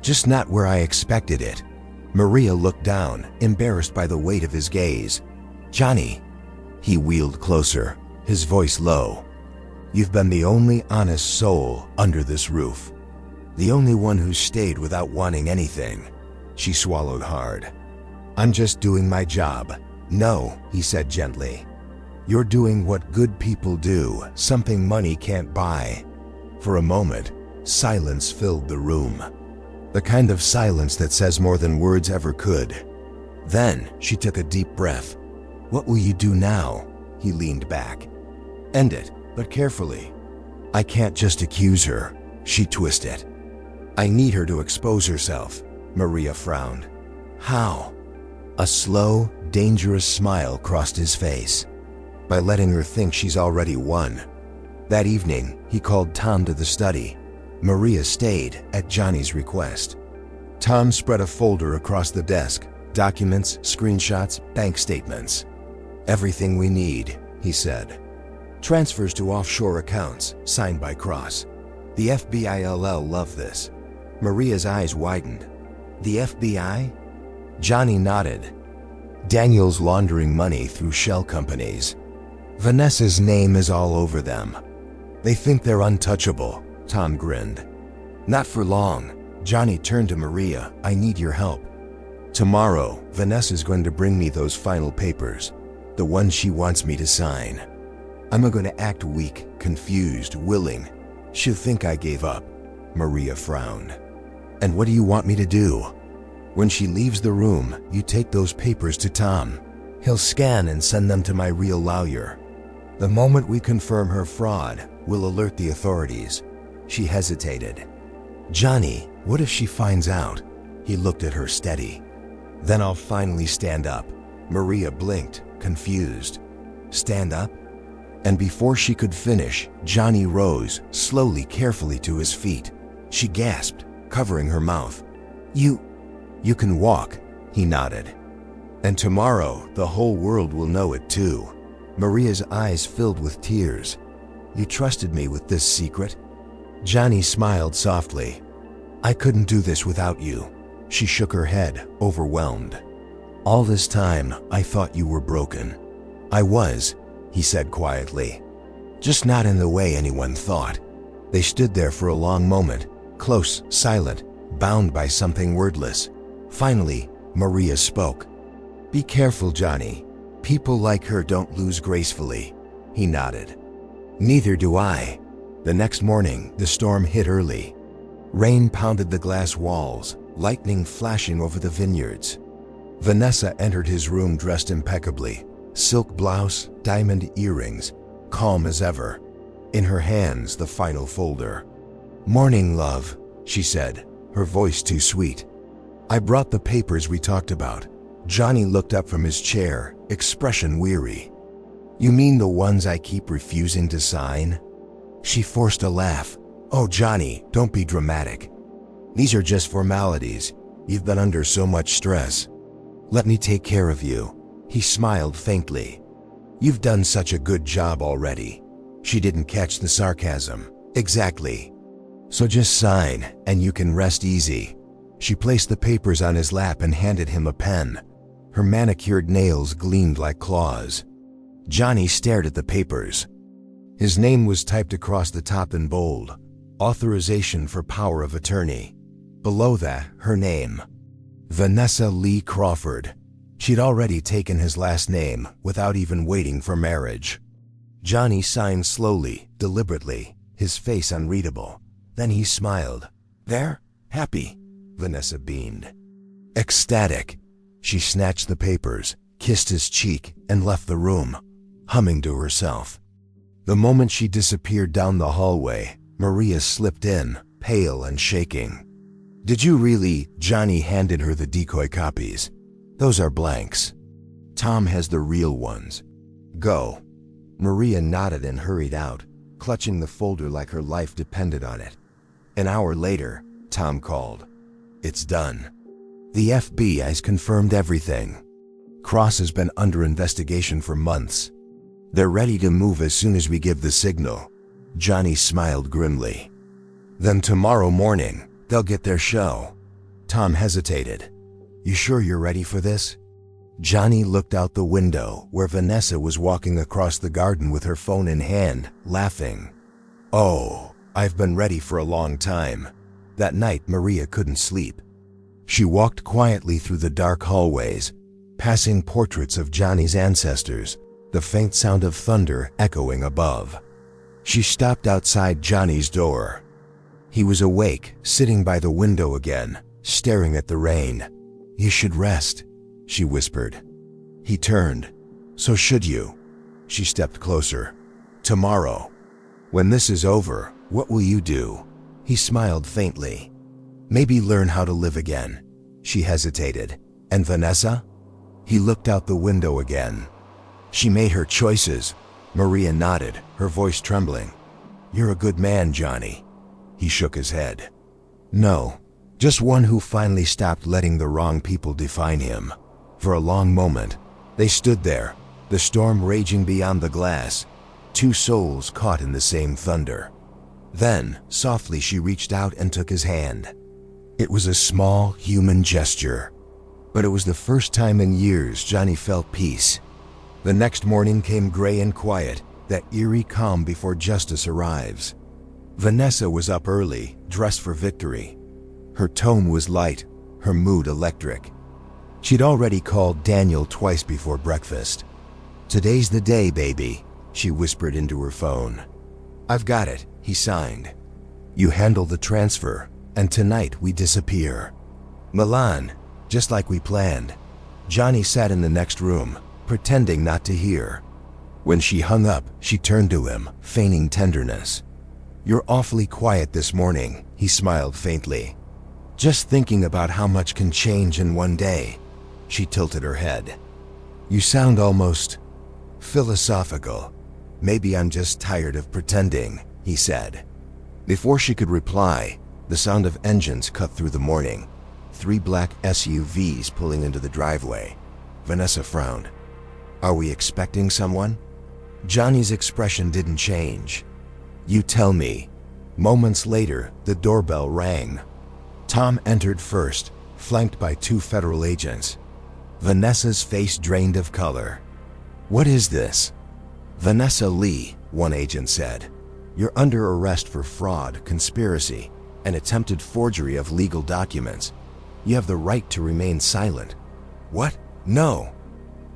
Just not where I expected it. Maria looked down, embarrassed by the weight of his gaze. Johnny. He wheeled closer, his voice low. You've been the only honest soul under this roof. The only one who stayed without wanting anything. She swallowed hard. I'm just doing my job. No, he said gently. You're doing what good people do, something money can't buy. For a moment, silence filled the room. The kind of silence that says more than words ever could. Then she took a deep breath. What will you do now? He leaned back. End it, but carefully. I can't just accuse her. She twisted. I need her to expose herself. Maria frowned. How? A slow, dangerous smile crossed his face. By letting her think she's already won. That evening, he called Tom to the study. Maria stayed at Johnny's request. Tom spread a folder across the desk. Documents, screenshots, bank statements. Everything we need, he said. Transfers to offshore accounts, signed by Cross. The FBILL love this. Maria's eyes widened. The FBI? Johnny nodded. Daniel's laundering money through shell companies. Vanessa's name is all over them. They think they're untouchable, Tom grinned. Not for long. Johnny turned to Maria. I need your help. Tomorrow, Vanessa's going to bring me those final papers. The ones she wants me to sign. I'm going to act weak, confused, willing. She'll think I gave up. Maria frowned. And what do you want me to do? When she leaves the room, you take those papers to Tom. He'll scan and send them to my real lawyer. The moment we confirm her fraud, we'll alert the authorities. She hesitated. Johnny, what if she finds out? He looked at her steady. Then I'll finally stand up. Maria blinked, confused. Stand up? And before she could finish, Johnny rose, slowly, carefully to his feet. She gasped, covering her mouth. You can walk, he nodded. And tomorrow, the whole world will know it too. Maria's eyes filled with tears. You trusted me with this secret? Johnny smiled softly. I couldn't do this without you. She shook her head, overwhelmed. All this time, I thought you were broken. I was, he said quietly. Just not in the way anyone thought. They stood there for a long moment, close, silent, bound by something wordless. Finally, Maria spoke. Be careful, Johnny. People like her don't lose gracefully. He nodded. Neither do I. The next morning, the storm hit early. Rain pounded the glass walls, lightning flashing over the vineyards. Vanessa entered his room dressed impeccably. Silk blouse, diamond earrings, calm as ever. In her hands, the final folder. Morning, love, she said, her voice too sweet. I brought the papers we talked about. Johnny looked up from his chair, expression weary. You mean the ones I keep refusing to sign? She forced a laugh. Oh, Johnny, don't be dramatic. These are just formalities. You've been under so much stress. Let me take care of you. He smiled faintly. You've done such a good job already. She didn't catch the sarcasm. Exactly. So just sign, and you can rest easy. She placed the papers on his lap and handed him a pen. Her manicured nails gleamed like claws. Johnny stared at the papers. His name was typed across the top in bold. Authorization for power of attorney. Below that, her name. Vanessa Lee Crawford. She'd already taken his last name without even waiting for marriage. Johnny signed slowly, deliberately, his face unreadable. Then he smiled. There? Happy? Vanessa beamed. Ecstatic, she snatched the papers, kissed his cheek, and left the room, humming to herself. The moment she disappeared down the hallway, Maria slipped in, pale and shaking. "Did you really?" Johnny handed her the decoy copies. "Those are blanks. Tom has the real ones. Go." Maria nodded and hurried out, clutching the folder like her life depended on it. An hour later, Tom called. "It's done. The FBI's confirmed everything. Cross has been under investigation for months. They're ready to move as soon as we give the signal." Johnny smiled grimly. "Then tomorrow morning, they'll get their show." Tom hesitated. "You sure you're ready for this?" Johnny looked out the window where Vanessa was walking across the garden with her phone in hand, laughing. "Oh, I've been ready for a long time." That night, Maria couldn't sleep. She walked quietly through the dark hallways, passing portraits of Johnny's ancestors, the faint sound of thunder echoing above. She stopped outside Johnny's door. He was awake, sitting by the window again, staring at the rain. "You should rest," she whispered. He turned. "So should you." She stepped closer. "Tomorrow. When this is over, what will you do?" He smiled faintly. "Maybe learn how to live again." She hesitated. "And Vanessa?" He looked out the window again. "She made her choices." Maria nodded, her voice trembling. "You're a good man, Johnny." He shook his head. "No, just one who finally stopped letting the wrong people define him." For a long moment, they stood there, the storm raging beyond the glass, two souls caught in the same thunder. Then, softly, she reached out and took his hand. It was a small, human gesture, but it was the first time in years Johnny felt peace. The next morning came gray and quiet, that eerie calm before justice arrives. Vanessa was up early, dressed for victory. Her tone was light, her mood electric. She'd already called Daniel twice before breakfast. "Today's the day, baby," she whispered into her phone. "I've got it," he signed. "You handle the transfer, and tonight we disappear. Milan, just like we planned." Johnny sat in the next room, pretending not to hear. When she hung up, she turned to him, feigning tenderness. "You're awfully quiet this morning," he smiled faintly. "Just thinking about how much can change in one day." She tilted her head. "You sound almost philosophical." "Maybe I'm just tired of pretending," he said. Before she could reply, the sound of engines cut through the morning. 3 black SUVs pulling into the driveway. Vanessa frowned. "Are we expecting someone?" Johnny's expression didn't change. "You tell me." Moments later, the doorbell rang. Tom entered first, flanked by 2 federal agents. Vanessa's face drained of color. "What is this?" "Vanessa Lee," one agent said. "You're under arrest for fraud, conspiracy, and attempted forgery of legal documents. You have the right to remain silent." "What? No.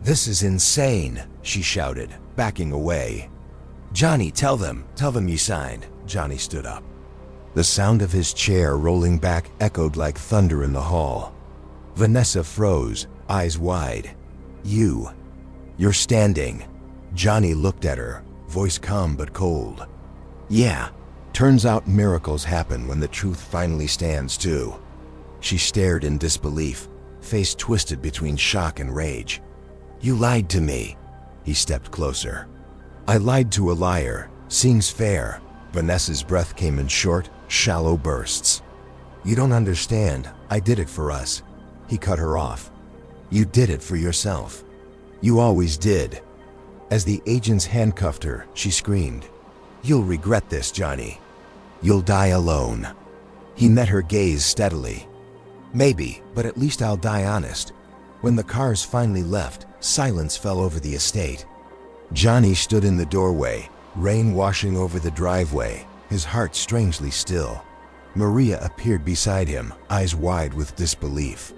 This is insane," she shouted, backing away. "Johnny, tell them you signed." Johnny stood up. The sound of his chair rolling back echoed like thunder in the hall. Vanessa froze, eyes wide. You're standing." Johnny looked at her, voice calm but cold. "Yeah, turns out miracles happen when the truth finally stands too." She stared in disbelief, face twisted between shock and rage. "You lied to me." He stepped closer. "I lied to a liar. Seems fair." Vanessa's breath came in short, shallow bursts. "You don't understand. I did it for us." He cut her off. "You did it for yourself. You always did." As the agents handcuffed her, she screamed, "You'll regret this, Johnny. You'll die alone." He met her gaze steadily. "Maybe, but at least I'll die honest." When the cars finally left, silence fell over the estate. Johnny stood in the doorway, rain washing over the driveway, his heart strangely still. Maria appeared beside him, eyes wide with disbelief.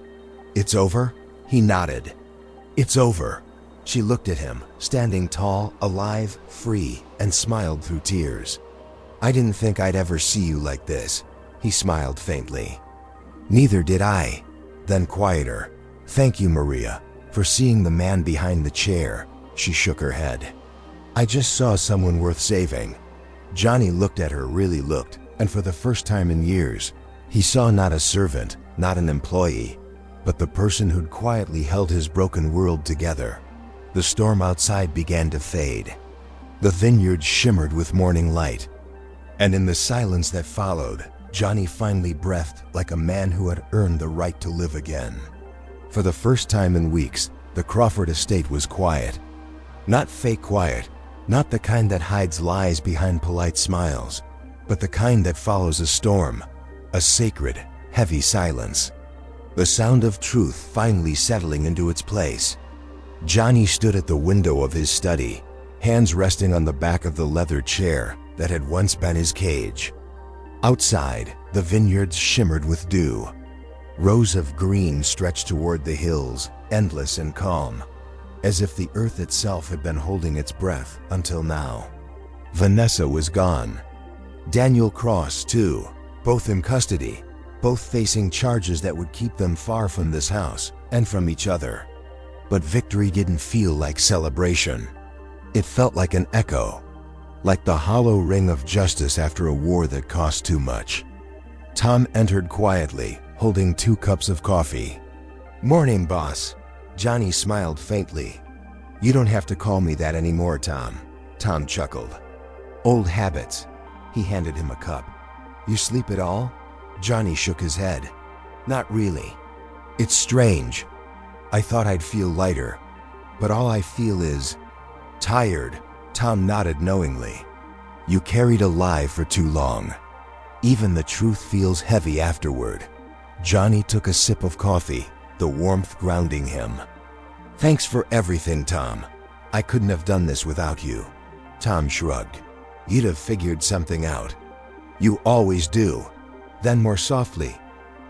"It's over?" He nodded. "It's over." She looked at him, standing tall, alive, free, and smiled through tears. "I didn't think I'd ever see you like this." He smiled faintly. "Neither did I." then quieter. "Thank you, Maria, for seeing the man behind the chair." She shook her head. "I just saw someone worth saving." Johnny looked at her, really looked, and for the first time in years, he saw not a servant, not an employee, but the person who'd quietly held his broken world together. The storm outside began to fade. The vineyard shimmered with morning light. And in the silence that followed, Johnny finally breathed like a man who had earned the right to live again. For the first time in weeks, the Crawford estate was quiet. Not fake quiet, not the kind that hides lies behind polite smiles, but the kind that follows a storm, a sacred, heavy silence. The sound of truth finally settling into its place. Johnny stood at the window of his study, hands resting on the back of the leather chair that had once been his cage. Outside, the vineyards shimmered with dew. Rows of green stretched toward the hills, endless and calm, as if the earth itself had been holding its breath until now. Vanessa was gone. Daniel Cross, too, both in custody, both facing charges that would keep them far from this house and from each other. But victory didn't feel like celebration. It felt like an echo, like the hollow ring of justice after a war that cost too much. Tom entered quietly, holding 2 cups of coffee. "Morning, boss." Johnny smiled faintly. "You don't have to call me that anymore, Tom." Tom chuckled. "Old habits." He handed him a cup. "You sleep at all?" Johnny shook his head. "Not really. It's strange. I thought I'd feel lighter, but all I feel is tired." Tom nodded knowingly. "You carried a lie for too long. Even the truth feels heavy afterward." Johnny took a sip of coffee, the warmth grounding him. "Thanks for everything, Tom. I couldn't have done this without you." Tom shrugged. "You'd have figured something out." "You always do." Then more softly,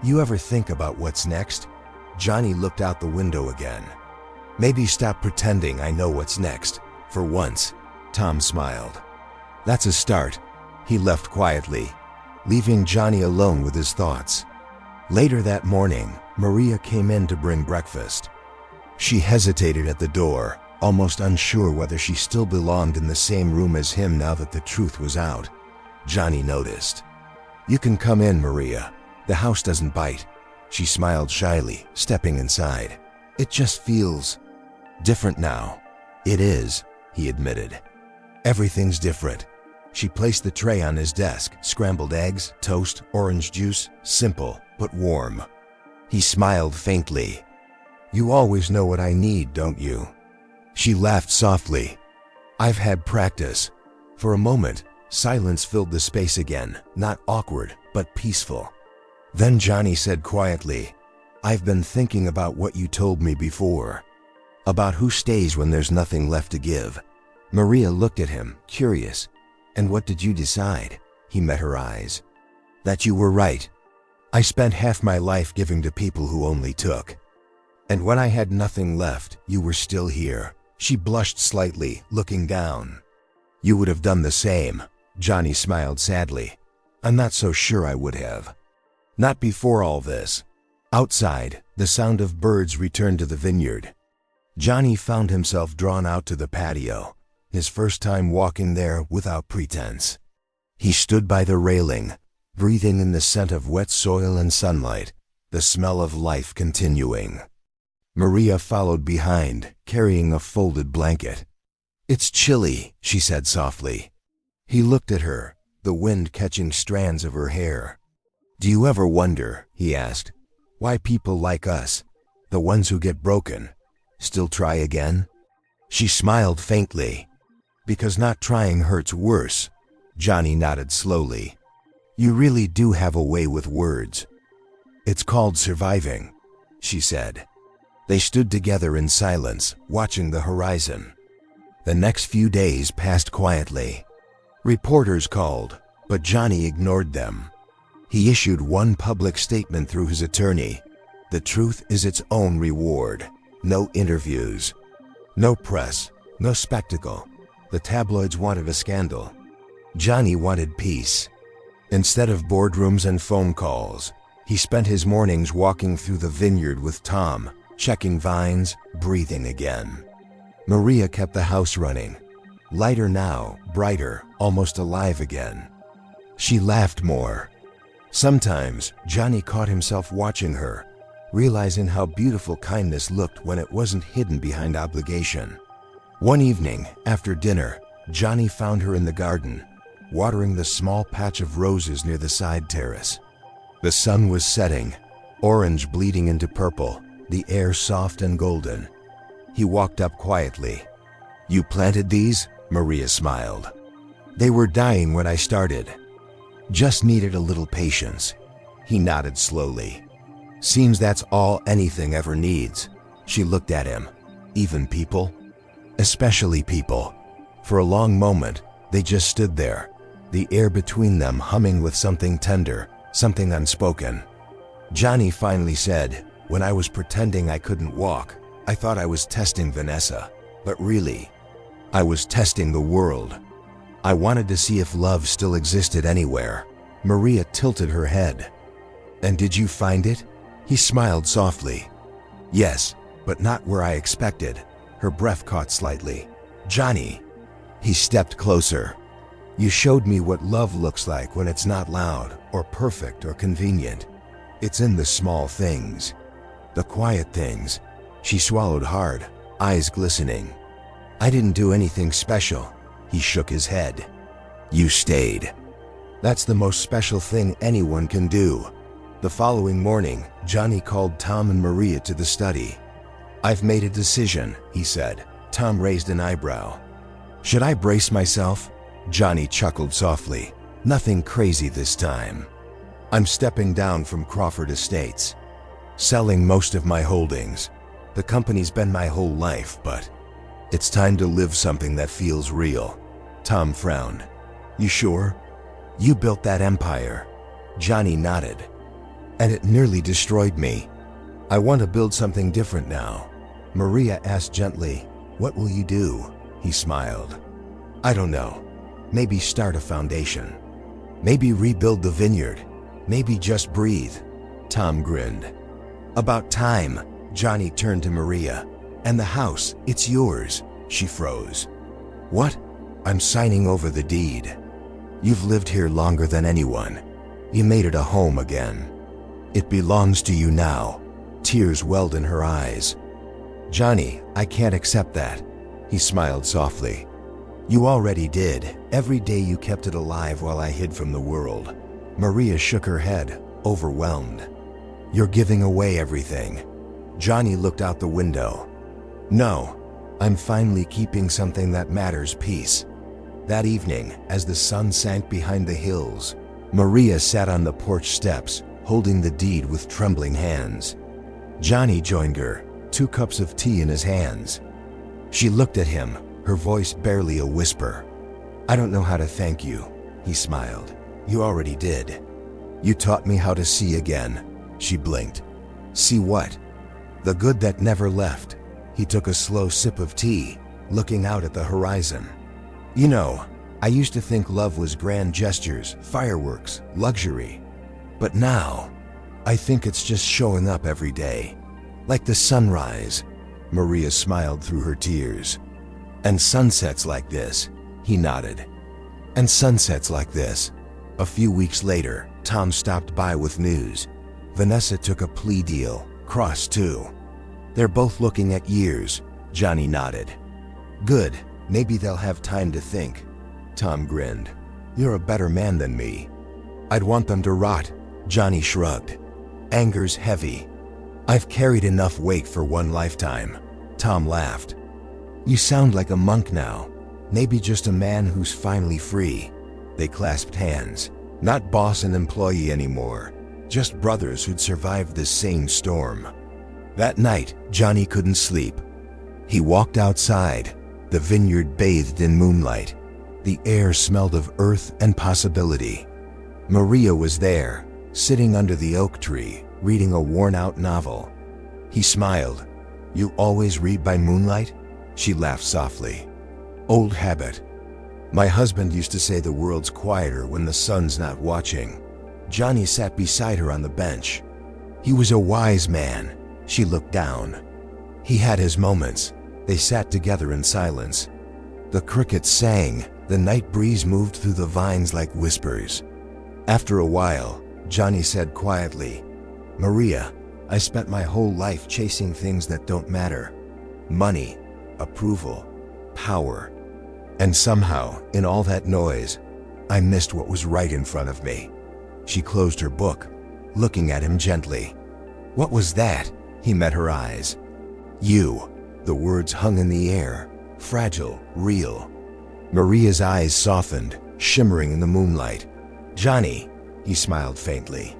"You ever think about what's next?" Johnny looked out the window again. "Maybe stop pretending I know what's next, for once." Tom smiled. "That's a start." He left quietly, leaving Johnny alone with his thoughts. Later that morning, Maria came in to bring breakfast. She hesitated at the door, almost unsure whether she still belonged in the same room as him now that the truth was out. Johnny noticed. "You can come in, Maria. The house doesn't bite." She smiled shyly, stepping inside. "It just feels different now." "It is," he admitted. "Everything's different." She placed the tray on his desk, scrambled eggs, toast, orange juice, simple but warm. He smiled faintly. "You always know what I need, don't you?" She laughed softly. "I've had practice." For a moment, silence filled the space again, not awkward, but peaceful. Then Johnny said quietly, "I've been thinking about what you told me before. About who stays when there's nothing left to give." Maria looked at him, curious. "And what did you decide?" He met her eyes. "That you were right. I spent half my life giving to people who only took. And when I had nothing left, you were still here." She blushed slightly, looking down. "You would have done the same." Johnny smiled sadly. "I'm not so sure I would have. Not before all this." Outside, the sound of birds returned to the vineyard. Johnny found himself drawn out to the patio, his first time walking there without pretense. He stood by the railing, breathing in the scent of wet soil and sunlight, the smell of life continuing. Maria followed behind, carrying a folded blanket. "It's chilly," she said softly. He looked at her, the wind catching strands of her hair. "Do you ever wonder," he asked, "why people like us, the ones who get broken, still try again?" She smiled faintly. "Because not trying hurts worse." Johnny nodded slowly. "You really do have a way with words." "It's called surviving," she said. They stood together in silence, watching the horizon. The next few days passed quietly. Reporters called, but Johnny ignored them. He issued one public statement through his attorney. The truth is its own reward. No interviews. No press. No spectacle. The tabloids wanted a scandal. Johnny wanted peace. Instead of boardrooms and phone calls, He spent his mornings walking through the vineyard with Tom, checking vines, breathing again. Maria kept the house running. Lighter now, brighter, almost alive again. She laughed more. Sometimes, Johnny caught himself watching her, realizing how beautiful kindness looked when it wasn't hidden behind obligation. One evening, after dinner, Johnny found her in the garden, watering the small patch of roses near the side terrace. The sun was setting, orange bleeding into purple, the air soft and golden. He walked up quietly. "You planted these?" Maria smiled. "They were dying when I started. Just needed a little patience." He nodded slowly. "Seems that's all anything ever needs." She looked at him. "Even people?" "Especially people." For a long moment, they just stood there, the air between them humming with something tender, something unspoken. Johnny finally said, "When I was pretending I couldn't walk, I thought I was testing Vanessa. But really, I was testing the world. I wanted to see if love still existed anywhere." Maria tilted her head. "And did you find it?" He smiled softly. "Yes, but not where I expected." Her breath caught slightly. "Johnny." He stepped closer. "You showed me what love looks like when it's not loud, or perfect, or convenient. It's in the small things. The quiet things." She swallowed hard, eyes glistening. "I didn't do anything special." He shook his head. "You stayed. That's the most special thing anyone can do." The following morning, Johnny called Tom and Maria to the study. "I've made a decision," he said. Tom raised an eyebrow. "Should I brace myself?" Johnny chuckled softly. "Nothing crazy this time. I'm stepping down from Crawford Estates. Selling most of my holdings. The company's been my whole life, but it's time to live something that feels real." Tom frowned. "You sure? You built that empire." Johnny nodded. "And it nearly destroyed me. I want to build something different now." Maria asked gently, "What will you do?" He smiled. "I don't know. Maybe start a foundation. Maybe rebuild the vineyard. Maybe just breathe." Tom grinned. "About time." Johnny turned to Maria. "And the house, it's yours." She froze. "What?" "I'm signing over the deed. You've lived here longer than anyone. You made it a home again. It belongs to you now." Tears welled in her eyes. "Johnny, I can't accept that." He smiled softly. "You already did. Every day you kept it alive while I hid from the world." Maria shook her head, overwhelmed. "You're giving away everything." Johnny looked out the window. "No, I'm finally keeping something that matters, peace." That evening, as the sun sank behind the hills, Maria sat on the porch steps, holding the deed with trembling hands. Johnny joined her, 2 cups of tea in his hands. She looked at him, her voice barely a whisper. "I don't know how to thank you," he smiled. "You already did. You taught me how to see again." She blinked. "See what?" "The good that never left." He took a slow sip of tea, looking out at the horizon. "You know, I used to think love was grand gestures, fireworks, luxury. But now, I think it's just showing up every day. Like the sunrise." Maria smiled through her tears. "And sunsets like this." He nodded. "And sunsets like this." A few weeks later, Tom stopped by with news. Vanessa took a plea deal, Cross too. "They're both looking at years." Johnny nodded. "Good, maybe they'll have time to think." Tom grinned. "You're a better man than me." "I'd want them to rot." Johnny shrugged. "Anger's heavy. I've carried enough weight for one lifetime." Tom laughed. "You sound like a monk now. Maybe just a man who's finally free." They clasped hands. Not boss and employee anymore. Just brothers who'd survived this same storm. That night, Johnny couldn't sleep. He walked outside. The vineyard bathed in moonlight. The air smelled of earth and possibility. Maria was there, sitting under the oak tree, reading a worn-out novel. He smiled. "You always read by moonlight?" She laughed softly. "Old habit. My husband used to say the world's quieter when the sun's not watching." Johnny sat beside her on the bench. He was a wise man. She looked down. He had his moments. They sat together in silence. The crickets sang. The night breeze moved through the vines like whispers. After a while, Johnny said quietly, "Maria, I spent my whole life chasing things that don't matter. Money, approval, power. And somehow, in all that noise, I missed what was right in front of me." She closed her book, looking at him gently. "What was that?" He met her eyes. "You." The words hung in the air, fragile, real. Maria's eyes softened, shimmering in the moonlight. "Johnny," he smiled faintly,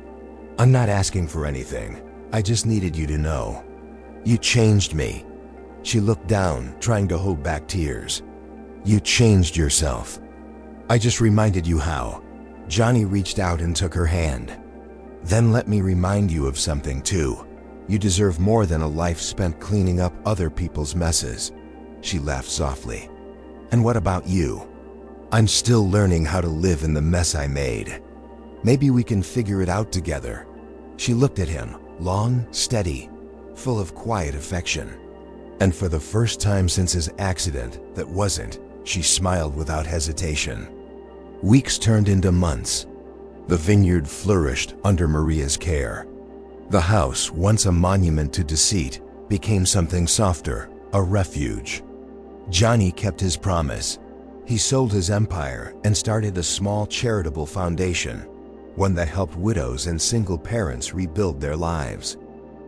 "I'm not asking for anything. I just needed you to know. You changed me." She looked down, trying to hold back tears. "You changed yourself. I just reminded you how." Johnny reached out and took her hand. "Then let me remind you of something too. You deserve more than a life spent cleaning up other people's messes." She laughed softly. "And what about you? I'm still learning how to live in the mess I made. Maybe we can figure it out together." She looked at him, long, steady, full of quiet affection. And for the first time since his accident that wasn't, she smiled without hesitation. Weeks turned into months. The vineyard flourished under Maria's care. The house, once a monument to deceit, became something softer, a refuge. Johnny kept his promise. He sold his empire and started a small charitable foundation, one that helped widows and single parents rebuild their lives.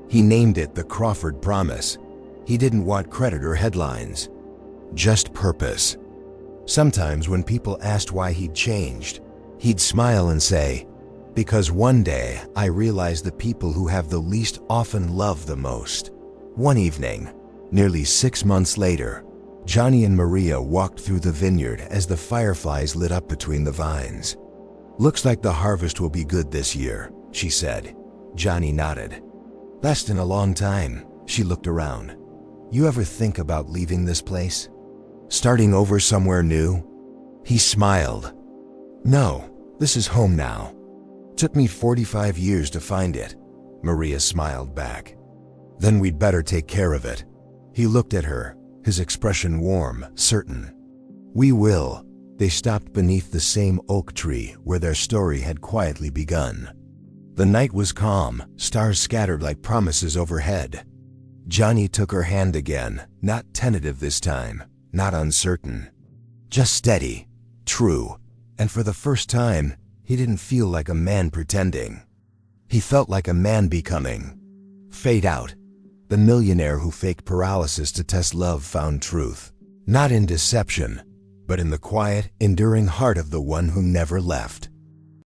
He named it the Crawford Promise. He didn't want credit or headlines, just purpose. Sometimes when people asked why he'd changed, he'd smile and say, "Because one day I realized the people who have the least often love the most." One evening, nearly 6 months later, Johnny and Maria walked through the vineyard as the fireflies lit up between the vines. "Looks like the harvest will be good this year," she said. Johnny nodded. "Best in a long time." She looked around. "You ever think about leaving this place? Starting over somewhere new?" He smiled. "No, this is home now. Took me 45 years to find it." Maria smiled back. "Then we'd better take care of it." He looked at her, his expression warm, certain. "We will." They stopped beneath the same oak tree where their story had quietly begun. The night was calm, stars scattered like promises overhead. Johnny took her hand again, not tentative this time, not uncertain. Just steady, true, and for the first time, he didn't feel like a man pretending. He felt like a man becoming. Fade out. The millionaire who faked paralysis to test love found truth. Not in deception, but in the quiet, enduring heart of the one who never left.